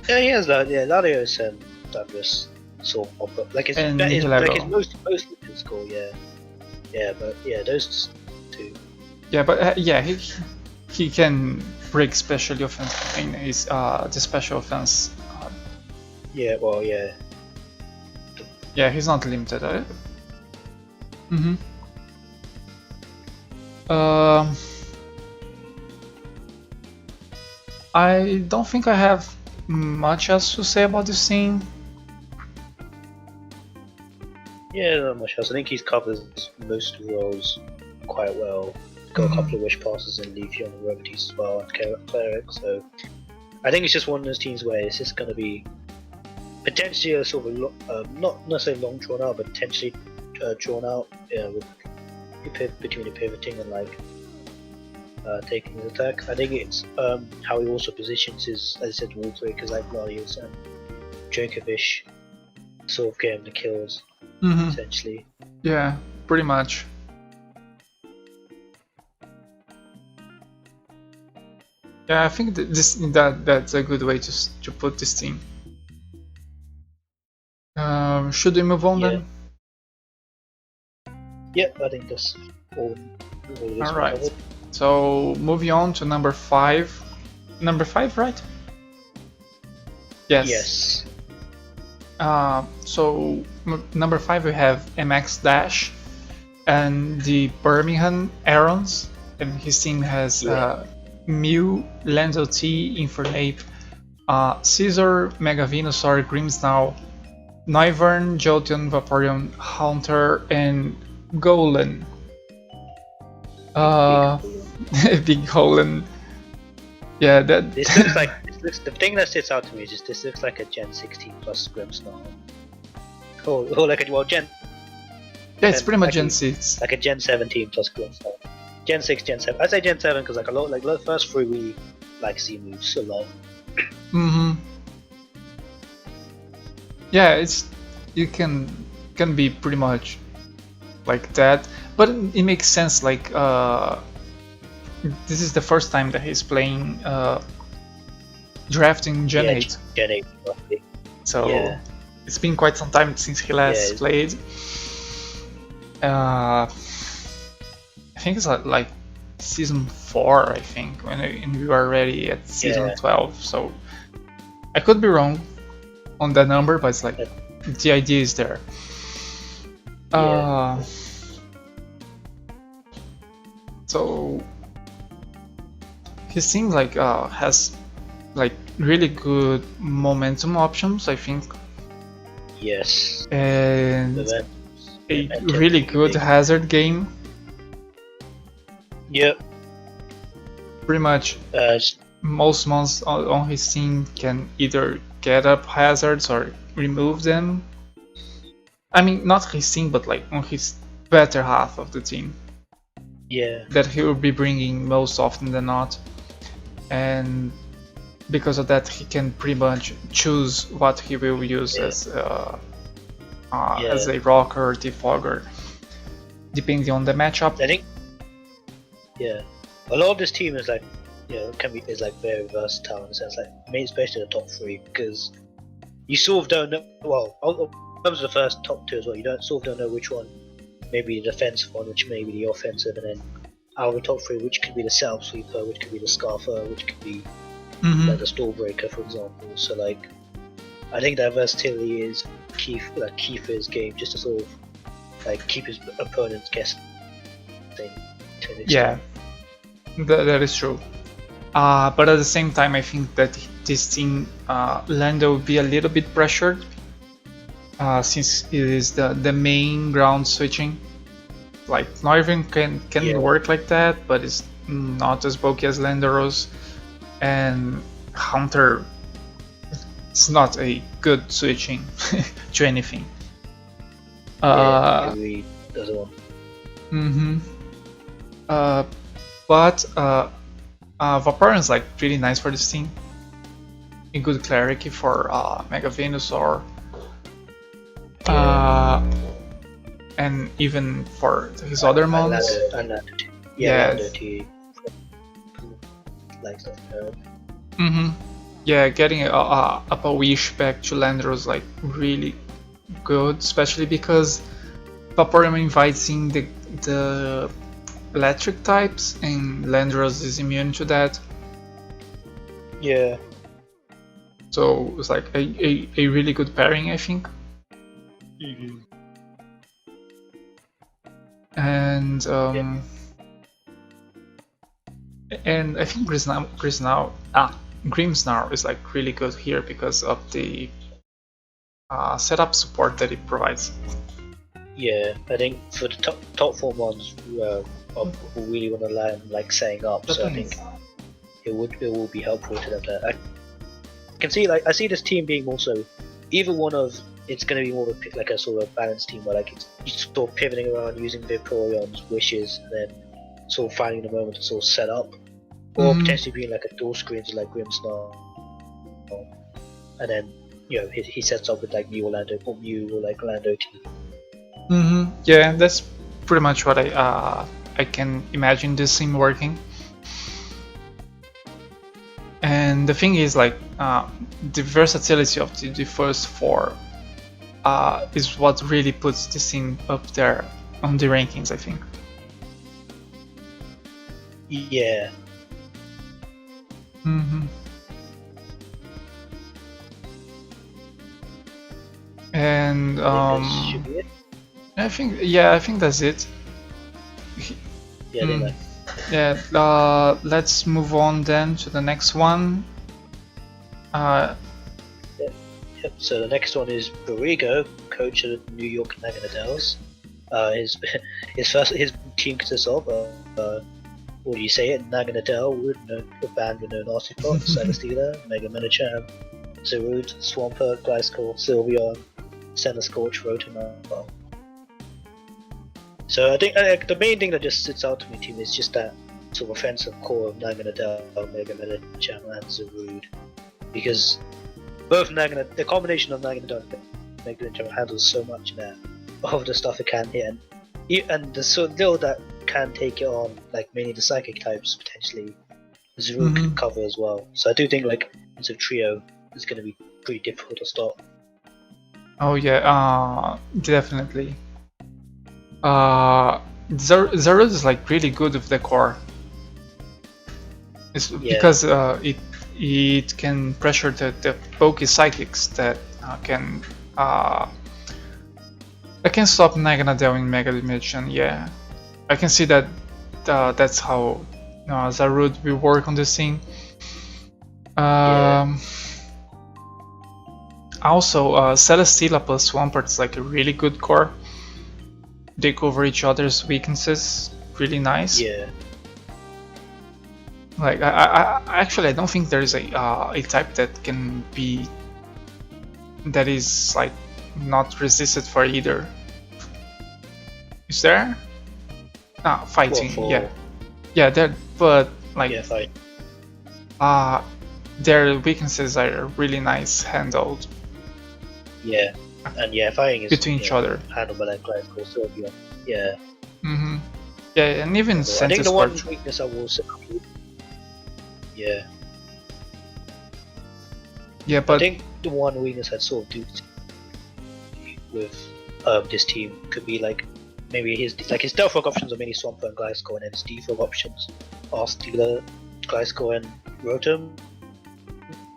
he has that. Yeah, Latios and Douglas sort of like it's mostly physical. Yeah, but yeah, those two. Yeah, but he can break special offense in his the special offense. Yeah, well, yeah. Yeah, he's not limited, right? I don't think I have much else to say about this scene. Yeah, not much else. I think he's covered most of the roles quite well. Got a couple of wish passes and Leafeon and Reverties as well, and Cleric, so I think it's just one of those teams where it's just going to be potentially a sort of not necessarily long drawn out, but potentially drawn out with between the pivoting and like taking his attack. I think it's how he also positions his, as I said, wall breakers like Gladius and Djokovic, sort of getting the kills essentially. Yeah, pretty much. Yeah, I think that's a good way to put this team. Should we move on then? Yep, I think that's all. All right. So moving on to number 5. Number 5, right? Yes. Yes. So number 5 we have MX Dash and the Birmingham Arons, and his team has Mew, Lando T, Infernape, Caesar, Mega Venusaur, Grimmsnarl, Noivern, Jolteon, Vaporeon, Haunter, and Golem. Big Golem. Yeah, that. This looks like the thing that sits out to me is just this looks like a Gen 16 plus Grimmsnarl. Or like a Gen. Yeah, it's pretty much like Gen 6. Like a Gen 17 plus Grimmsnarl. Gen 6, Gen 7. I'd say Gen 7 because like a lot, like the first 3 we like see moves a lot. Yeah, it's you can be pretty much like that, but it makes sense. Like this is the first time that he's playing drafting Gen 8. Gen 8, roughly. So it's been quite some time since he last played. I think it's like season 4. I think when we were already at season 12. So I could be wrong on that number, but it's like the idea is there. So he seems like has like really good momentum options, I think. Yes. And a really good hazard game. Yep. Pretty much most mons on his team can either get up hazards or remove them. I mean, not his team, but like on his better half of the team. Yeah. That he will be bringing most often than not. And because of that, he can pretty much choose what he will use as a rocker or defogger, depending on the matchup. I think. Yeah, a lot of this team is like, is like very versatile in the sense, like, especially the top 3, because you sort of don't know. Well, in terms of the first top 2 as well, you don't know which one, maybe the defensive one, which may be the offensive, and then out of the top 3, which could be the setup sweeper, which could be the scarfer, which could be like the stall breaker, for example. So like, I think that versatility is key for his game, just to sort of like keep his opponents guessing. Yeah, that is true. But at the same time, I think that this team, Lando, will be a little bit pressured since it is the main ground switching. Like Noivern can work like that, but it's not as bulky as Landorus, and Haunter is not a good switching to anything. He doesn't want. But Vaporeon is like really nice for this team. A good cleric for Mega Venusaur. And even for his other mons. Yeah, getting up a wish back to Landorus is like really good, especially because Vaporeon invites in the electric types, and Landorus is immune to that. Yeah. So it's like a really good pairing, I think. And and I think Grimmsnarl is like really good here because of the setup support that it provides. Yeah, I think for the top 4 ones who really want to learn like setting up, so I think it will be helpful to them. I can see I see this team being also either one of it's going to be more of like a sort of balanced team where like it's sort of pivoting around using Vaporeon's wishes and then sort of finding the moment to sort of set up, or potentially being like a dual screens like Grimmsnarl, and then he sets up with like Mew or like Orlando T. Yeah, that's pretty much what I can imagine this scene working. And the thing is, like, the versatility of the first four is what really puts this scene up there on the rankings, I think. Yeah. And should be it. I think that's it. Yeah, Let's move on then to the next one. Yep. So the next one is Borrego, coach of the New York Naganadels. His team consists of what do you say it? Naganadel, a band with no nasty plot, Celesteela, Mega Medicham, Zarude, Swampert, Gliscor, Sylveon, Senna Scorch, Rotom. So I think the main thing that just sits out to me, team, is just that sort of offensive core of Naganadel, Mega Medicham, and Zarude, because both the combination of Naganadel and Mega Medicham handles so much of the stuff it can hit, and the little that can take it on, like mainly the psychic types potentially, Zarude can cover as well. So I do think like it's a trio is going to be pretty difficult to stop. Oh yeah, definitely. Zarude is like really good with the core. It's because it can pressure the pokey psychics that can stop Naganadel in Mega Dimension. Yeah, I can see that that's how Zarude will work on this thing. Also, Celesteela plus Swampert is like a really good core. They cover each other's weaknesses really nice. Yeah. Like I actually don't think there is a type that is like not resisted for either. Is there? Fighting. Yeah. But like fight. their weaknesses are really nice handled. Yeah, and fighting is between each other. Handled by that Gliscor, Sylveon. Yeah. Yeah, and even I think the one weakness I will say. Yeah. Yeah, but I think the one weakness I'd sort of do with this team could be like maybe his stealth rock options are mainly Swampert and Gliscor, and then his defog options are Steeler, Gliscor, and Rotom.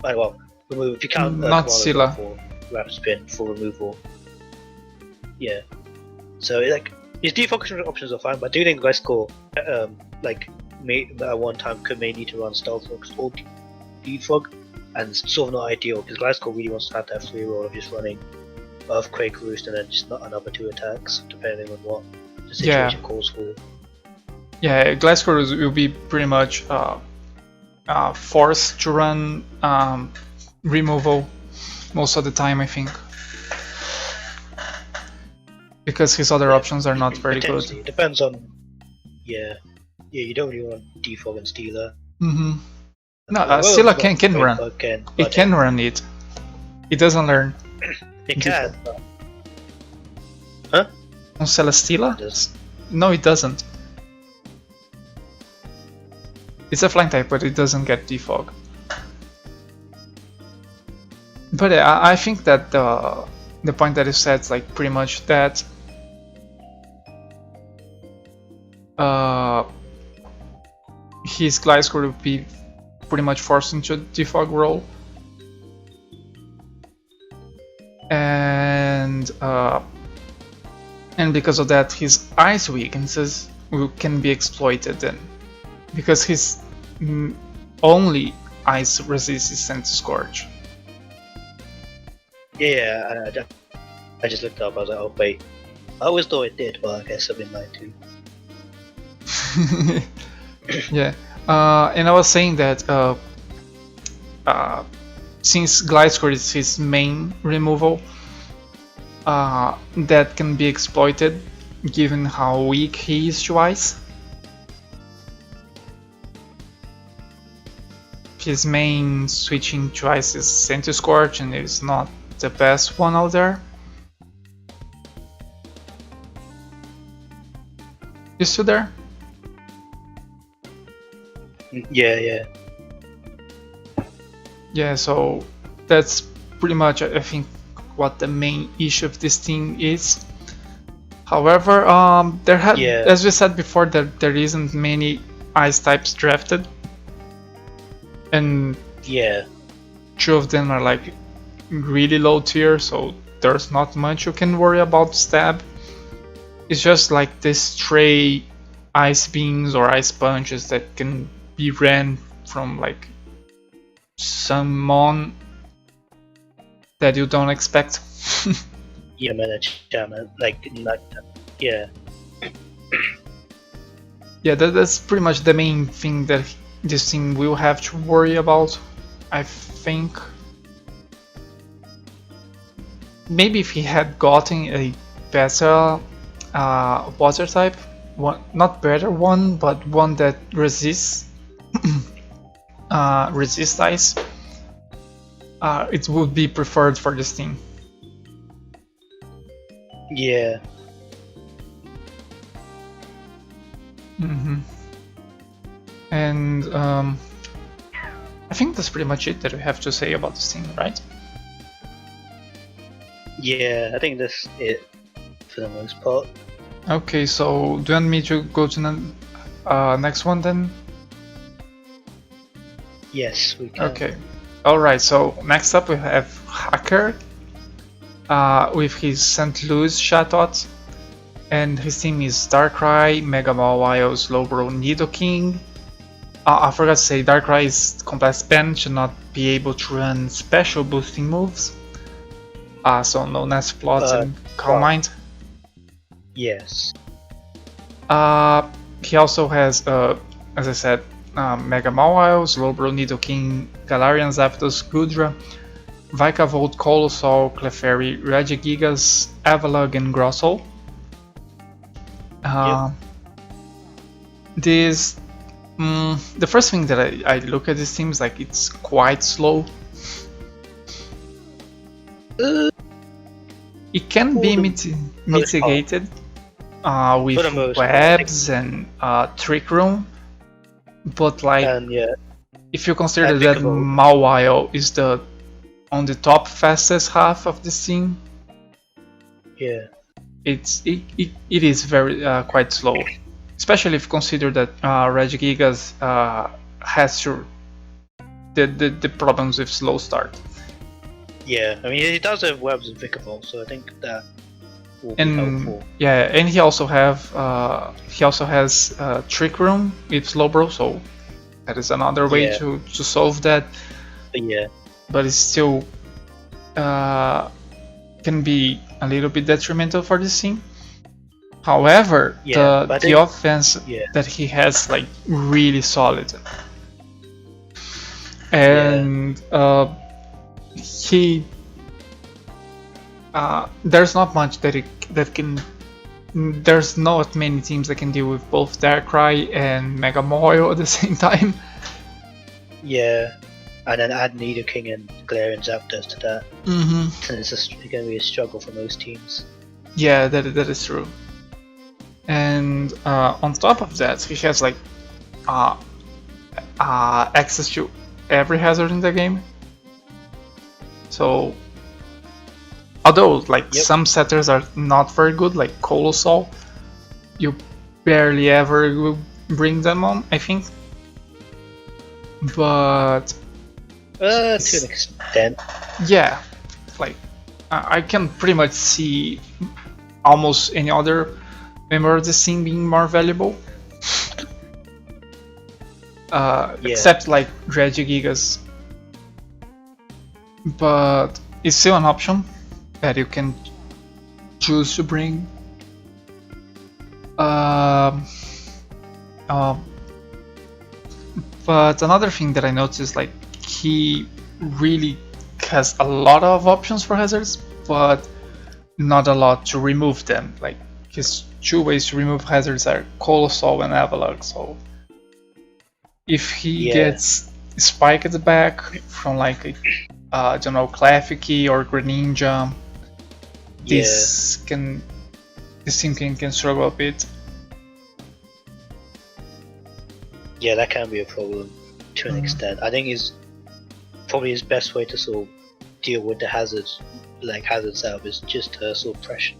Well, remove if you count not Scylla for Rapid Spin for removal. Yeah. So like his defog options are fine, but I do think Gliscor at one time may need to run stealth rocks or defog, and it's sort of not ideal because Gliscor really wants to have that free roll of just running Earthquake, Roost, and then just not another 2 attacks depending on what the situation calls for. Yeah, Gliscor will be pretty much forced to run removal most of the time, I think, because his other options are not very good. It depends on you don't really want defog and Steeler. No, Scylla can run. It can run it. It doesn't learn. It can. On Celesteela? No, it doesn't. It's a flying type, but it doesn't get defog. But I think that the point that you said is like pretty much that his Gliscor will be pretty much forced into a defog role, and because of that, his ice weaknesses can be exploited then, because his only ice resist is Senna Scorch. Yeah, I just looked up. I was like, oh wait, I always thought it did, but I guess I've been lied to. Yeah, and I was saying that since glide score is his main removal, that can be exploited given how weak he is to ice. His main switching to ice is Senti Scorch, and it's not the best one out there. You still there? Yeah. Yeah, so that's pretty much, I think, what the main issue of this team is. However, as we said before, there isn't many ice types drafted, and two of them are like really low tier, so there's not much you can worry about stab. It's just like the stray ice beams or ice punches that can be ran from like someone that you don't expect. Yeah, man, yeah. Yeah, that's pretty much the main thing that this team will have to worry about, I think. Maybe if he had gotten a better water type, not better one, but one that resists resist ice, it would be preferred for this team. Yeah. And I think that's pretty much it that we have to say about this team, right? Yeah, I think that's it for the most part. Okay, so do you want me to go to the next one then? Yes, we can. Okay. Alright, so next up we have Hacker with his St. Louis Chatot, and his team is Darkrai, Mega Mawile, Slowbro, Nidoking. I forgot to say, Darkrai is complex pen, should not be able to run special boosting moves. So no Nest Plots and Calm Mind. Yes. He also has, as I said, Mega Mawile, Slowbro, Nidoking, Galarian Zapdos, Gudra, Vikavolt, Colossal, Clefairy, Regigigas, Avalugg, and Grossel. The first thing that I look at this team is like it's quite slow. It can be mitigated with webs and Trick Room, but like if you consider that Mawile is on the top fastest half of the team, it is very quite slow, especially if you consider that Regigigas has the problems with slow start. Yeah, I mean he does have webs and Vikavolt, so I think that will be helpful. Yeah, and he also has Trick Room with Slowbro, so that is another way to solve that. But it still can be a little bit detrimental for this team. However, the offense that he has like really solid, and he there's not much there's not many teams that can deal with both Darkrai and Mega Mawile at the same time. Yeah, and then add Nidoking and Galarian Zapdos to that. And it's going to be a struggle for most teams. Yeah, that is true. And on top of that, he has like access to every hazard in the game. So, although like some setters are not very good, like Colossal, you barely ever will bring them on, I think. But to an extent. Yeah, like I can pretty much see almost any other member of the scene being more valuable. Except like Regigigas. But it's still an option that you can choose to bring. But another thing that I noticed, like he really has a lot of options for hazards, but not a lot to remove them. Like his two ways to remove hazards are Colossal and Avalok. So if he gets spiked back from like a, I don't know, Clefairy or Greninja, this team can struggle a bit. Yeah, that can be a problem to an extent. I think is probably his best way to sort of deal with the hazards, like hazard setup, is just sort of pressure.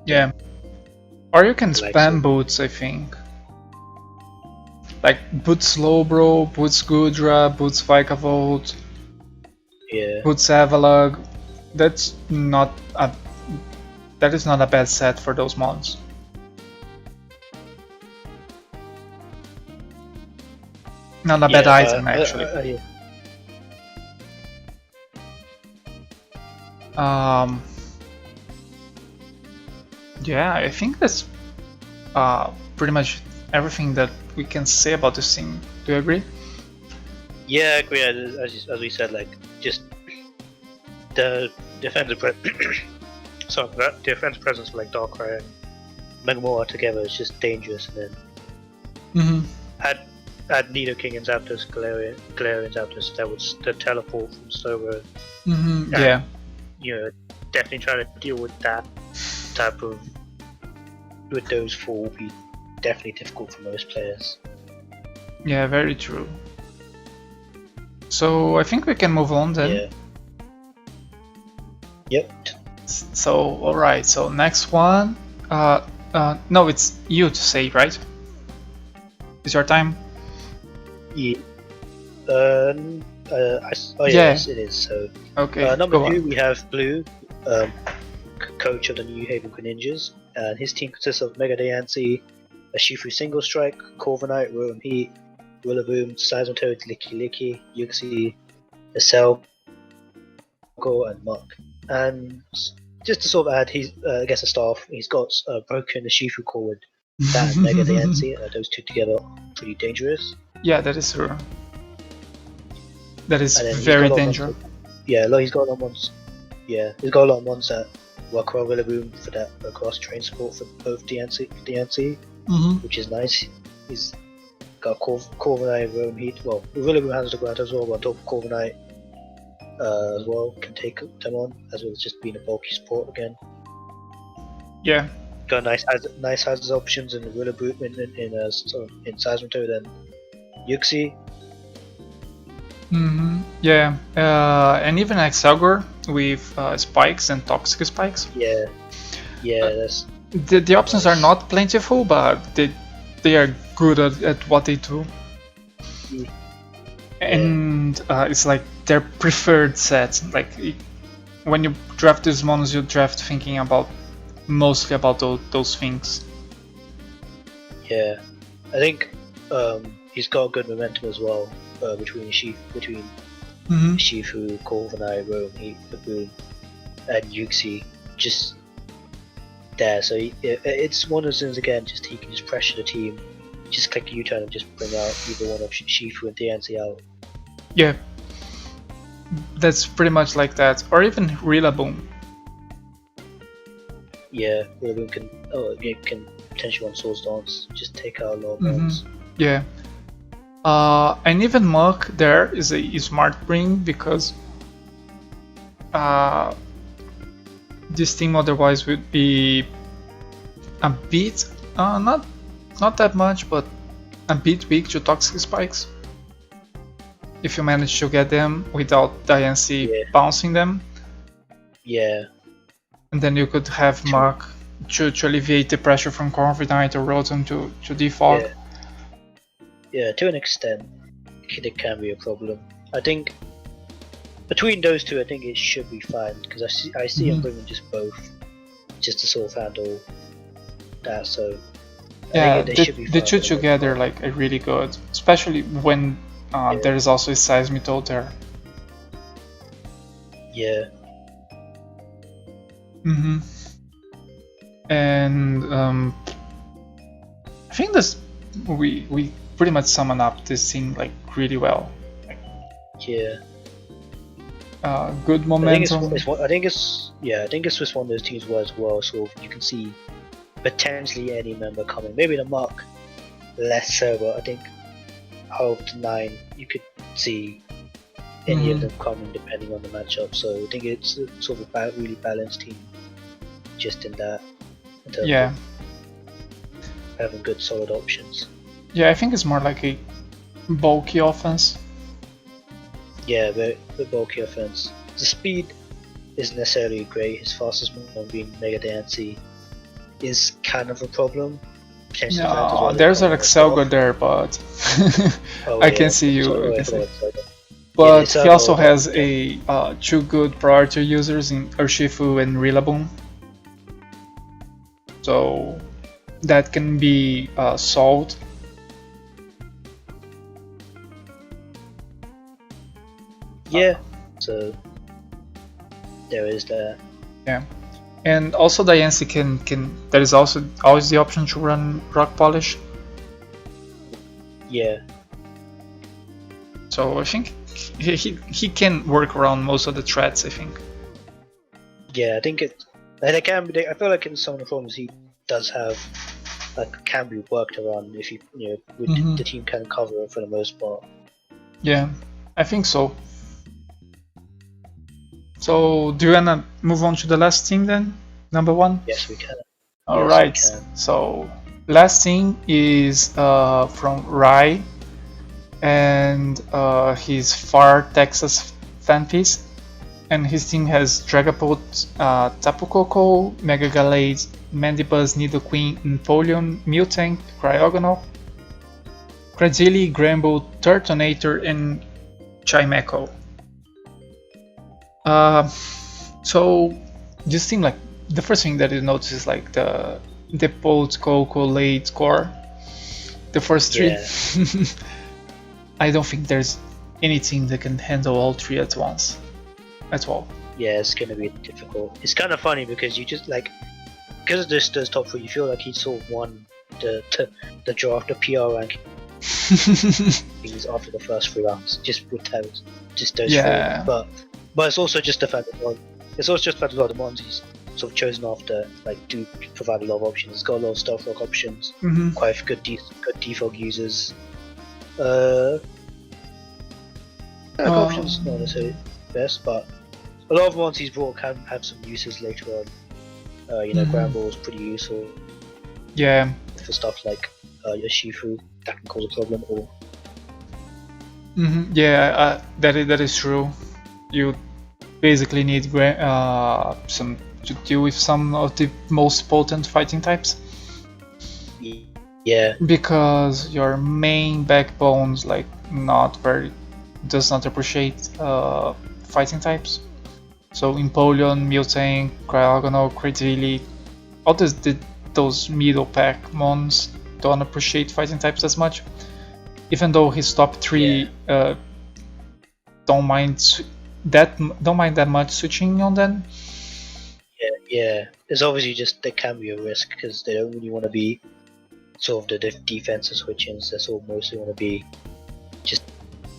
Yeah, or you can Like spam boots, I think. Like boots Slowbro, boots Gudra, boots Vikavolt, boots Avalog. That is not a bad set for those mons. Not a bad item, actually. Yeah, I think that's pretty much everything that we can say about this thing. Do you agree? Yeah, I agree. As we said, like just the defensive defensive presence of like Darkrai and Megamora together is just dangerous. And then add Nidoking and Zapdos, Galarian Zapdos, that was the teleport from Slowbro. Yeah. You know, definitely trying to deal with that type of with those four will be definitely difficult for most players. Yeah, very true. So I think we can move on then. Yep. So alright, so next one. No, it's you to say, right? It's your time. Yeah. Yes, it is. So okay. Number 2 we have Blue, coach of the New Haven Greninjas, and his team consists of Mega Diancie, a Shifu Single Strike, Corviknight, Rotom Heat, Rillaboom, Seismitoad, Licky, Uxie, Acel, and Muck. And just to sort of add, he's I guess a staff. He's got broken the Shifu core with that and Mega Diancie. Those two together are pretty dangerous. Yeah, that is true. That is very dangerous. Yeah, he's got a lot of ones. Yeah, he's got a lot of ones that work well Rillaboom for that cross train support for both Diancie, which is nice. He's got Corviknight, Rotom Heat. Well, Rillaboom handles the ground as well, but on top of Corviknight as well can take them on, as well as just being a bulky support again. Yeah. Got nice hazard options in Rillaboom in Seismitoad and Uxie. Yeah, and even Excelgor with spikes and toxic spikes. Yeah, that's the options are not plentiful, but they are good at what they do. And it's like their preferred set. Like when you draft these mons, you draft thinking about mostly about those things. Yeah, I think he's got good momentum as well between Shifu, Corviknight, Rotom Heat, Rillaboom, and Uxie. Just there, so it's one of those things again. Just he can just pressure the team, just click a U-turn and just bring out either one of Shifu and Diancie out. Yeah, that's pretty much like that, or even Rillaboom. Yeah, Rillaboom can potentially on Swords Dance just take out a lot of mons. Yeah. And even Muck there is a smart bring because this team otherwise would be a bit, not that much, but a bit weak to toxic spikes. If you manage to get them without Diancie bouncing them. Yeah. And then you could have Muck to alleviate the pressure from Corviknight or Rotom to defog. Yeah, to an extent, it can be a problem. I think between those two, I think it should be fine because I see him bringing just both, just to sort of handle that. So yeah, they should be fine. The two together like are really good, especially when there is also a Seismitoad there. Yeah. And I think this we pretty much summon up this thing like really well. Yeah. good I think momentum. I think it's just one of those teams where as well. So you can see potentially any member coming. Maybe the Mark less so, but I think out of the 9 you could see any of them coming depending on the matchup. So I think it's sort of a really balanced team, just in that, in terms Yeah, of having good solid options. yeah, I think it's more like a bulky offense. Yeah, the bulky offense. The speed isn't necessarily great. His fastest one being Mega Dancy is kind of a problem. Potentially the fact as No, well that there's coming an on the top. Excelgo there, but Oh I can yeah, see you. sorry, I I can see. forgot. Sorry. Yeah, But it's he also but has a two good priority users in Urshifu and Rillaboom, so that can be solved. yeah. So there is that. Yeah, and also Diancie can. There is also always the option to run Rock Polish. Yeah, So I think he can work around most of the threats. I think. yeah. I think it. And it can be. I feel like in some of the forms he does have can be worked around if with the team can cover it for the most part. Yeah, I think so. So do you wanna move on to the last team then? Number 1. Yes, we can. All Yes, we right. can. So last team is from Rai, and he's Far Texas Fanpiece, and his team has Dragapult, Tapu Koko, Mega Gallade, Mandibuzz, Nidoqueen, Empoleon, Miltank, Cryogonal, Cradily, Gramble, Turtonator, and Chimecho. So this team, like, the first thing that you notice is like the Depult, Coco, late core. The first 3. Yeah. I don't think there's any team that can handle all 3 at once. At all. Yeah, it's gonna be difficult. It's kind of funny because you just because of those top 3, you feel like he sort of won the draft, the PR ranking things after the first 3 rounds, just with those, Yeah. 3. But it's also just the fact that the ones he's sort of chosen after do provide a lot of options. It's got a lot of stealth rock options, quite good defog users. Options not necessarily best, but a lot of the ones he's brought can have some uses later on. Gramble is pretty useful. Yeah. For stuff like Yoshifu that can cause a problem, or Yeah, that is true. You basically need some to deal with some of the most potent fighting types. Yeah. Because your main backbone's like does not appreciate fighting types. So Empoleon, Miltank, Cryogonal, Cradily, all those middle pack mons don't appreciate fighting types as much. Even though his top 3 don't mind that much switching on them. Yeah. It's obviously just there can be a risk because they don't really want to be sort of the defensive switchings. They sort of mostly want to be just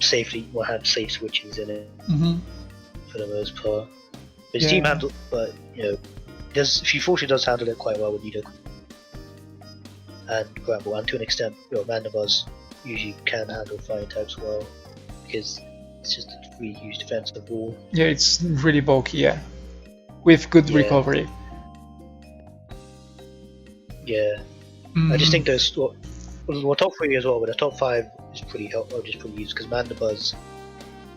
safely, will have safe switchings in it for the most part. But his team handle, but he fortunately does handle it quite well with Nido and Gramble, and to an extent, Mandibuzz usually can handle fire types well because it's just a really huge defensive wall. Yeah, it's really bulky, yeah, with good recovery. Yeah, I just think those top 3 as well, but the top 5 is pretty helpful, just pretty used because Mandibuzz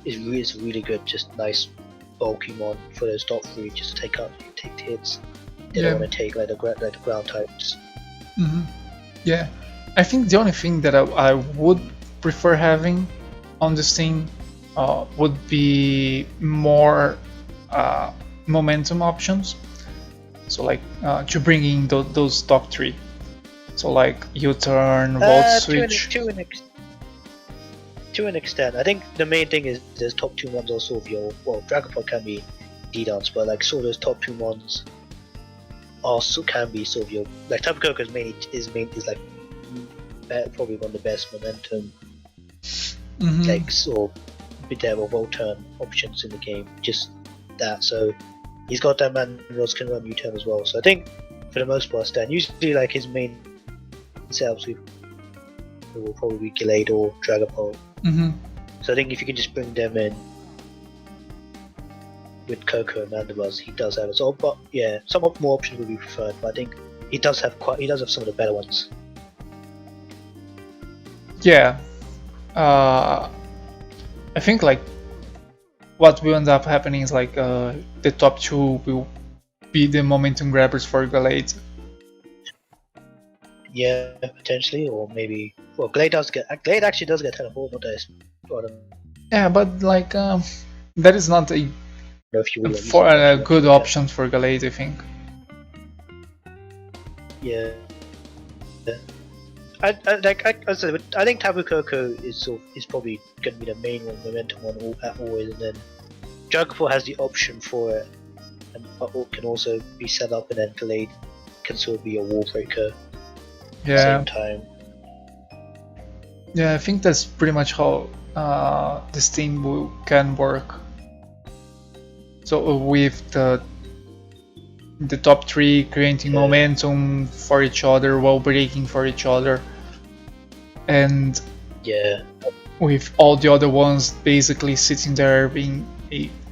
is really good, just nice bulky mon for those top 3 just to take the hits. They don't want to take like the ground types. Yeah, I think the only thing that I would prefer having on this team would be more momentum options. So like to bring in those top 3. So like U-turn, Volt Switch. To an extent, I think the main thing is there's top 2 ones also of your Dragapult can be D-dance, but like those top 2 ones also can be sort of your Tapu Koko is like probably one of the best momentum like sort of bit there of altern options in the game, just that. So he's got that manuals can run U-turn as well. So I think for the most part, Stan usually like his main setups will probably be Gallade or Dragapult. So I think if you can just bring them in with Coco and Mandibuzz, he does have it. But yeah, some more options would be preferred. But I think he does have some of the better ones. Yeah, I think like what will end up happening is like the top two will be the momentum grabbers for Gallade. Yeah, potentially, or maybe. Well, Glade actually does get teleport, not that. Yeah, but like that is not a good option for Gallade, I think. Yeah. I think Tabu Koko is probably going to be the main one, momentum one always, and then Dragapult has the option for it, and can also be set up, and then Gallade can sort of be a wall breaker. Yeah. At the same time. Yeah, I think that's pretty much how this team can work. So with the top three creating momentum for each other, wall breaking for each other, and with all the other ones basically sitting there being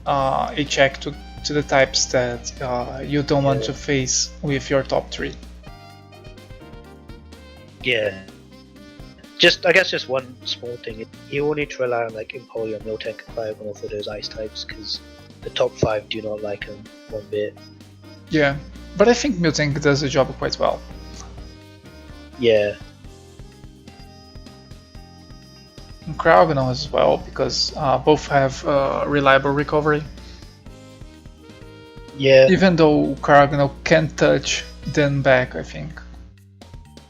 a check to the types that you don't want to face with your top three. Yeah. I guess just one small thing. You will need to rely on like Empoleon, Miltank, and Fireball for those ice types, because the top 5 do not like them one bit. Yeah, but I think Miltank does the job quite well. Yeah. And Cryogonal as well, because both have reliable recovery. Yeah. Even though Cryogonal can touch, then back, I think.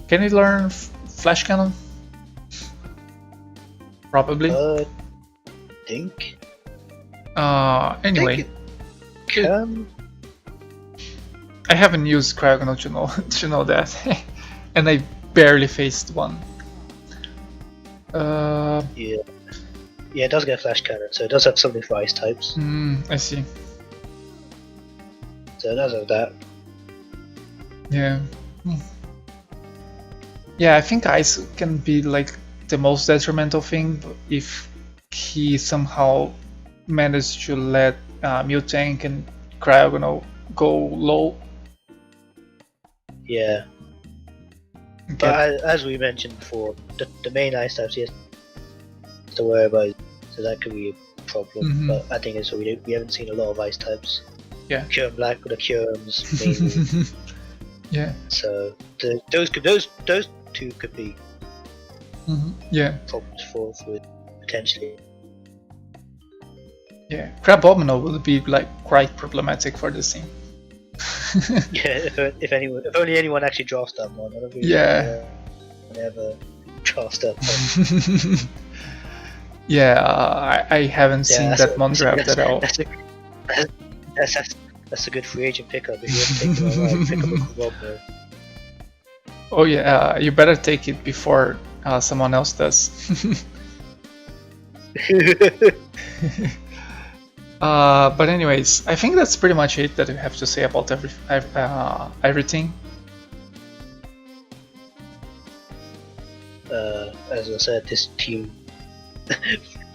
Can it learn Flash Cannon? Probably. Think. Anyway. Can. I haven't used Cryogonal to know that, and I barely faced one. Yeah, it does get Flash Cannon, so it does have something for ice types. I see. So it does have that. Yeah. Yeah, I think ice can be like the most detrimental thing if he somehow managed to let Miltank and Cryogonal go low. Yeah. But as we mentioned before, the main ice types he has to worry about, so that could be a problem. But I think it's we haven't seen a lot of ice types. Yeah. Kyurem Black with the Kyurems mainly. Yeah. So those two could be problems for potentially. Yeah, Crabominal will be like quite problematic for this team. Yeah, if only anyone actually drafts that one. I don't think ever drafts that one. Yeah, I haven't seen that one draft at all. That's a good free agent pickup if you haven't taken it right. Pick up a Crabominal. Oh yeah, you better take it before someone else does. But anyways, I think that's pretty much it that we have to say about everything. As I said, this team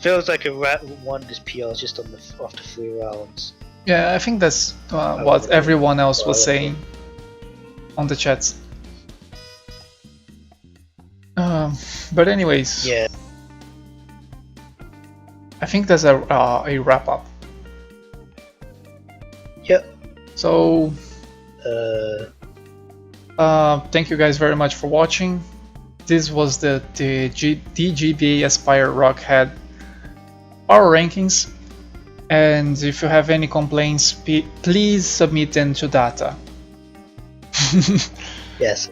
feels like a rat won this PR just after 3 rounds. Yeah, I think that's what everyone else was saying on the chats. But anyways, yeah, I think that's a wrap up. Yep. So, thank you guys very much for watching. This was the DGBA Aspire Rockhead Power Rankings, and if you have any complaints, please submit them to data. Yes.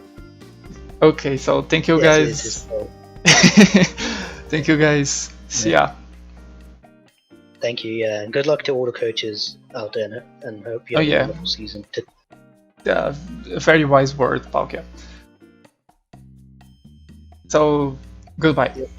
Okay, so thank you guys. Thank you guys. See ya. Thank you, yeah, and good luck to all the coaches out there, and hope you have a wonderful season. Very wise word, Palkia. So, goodbye. Yep.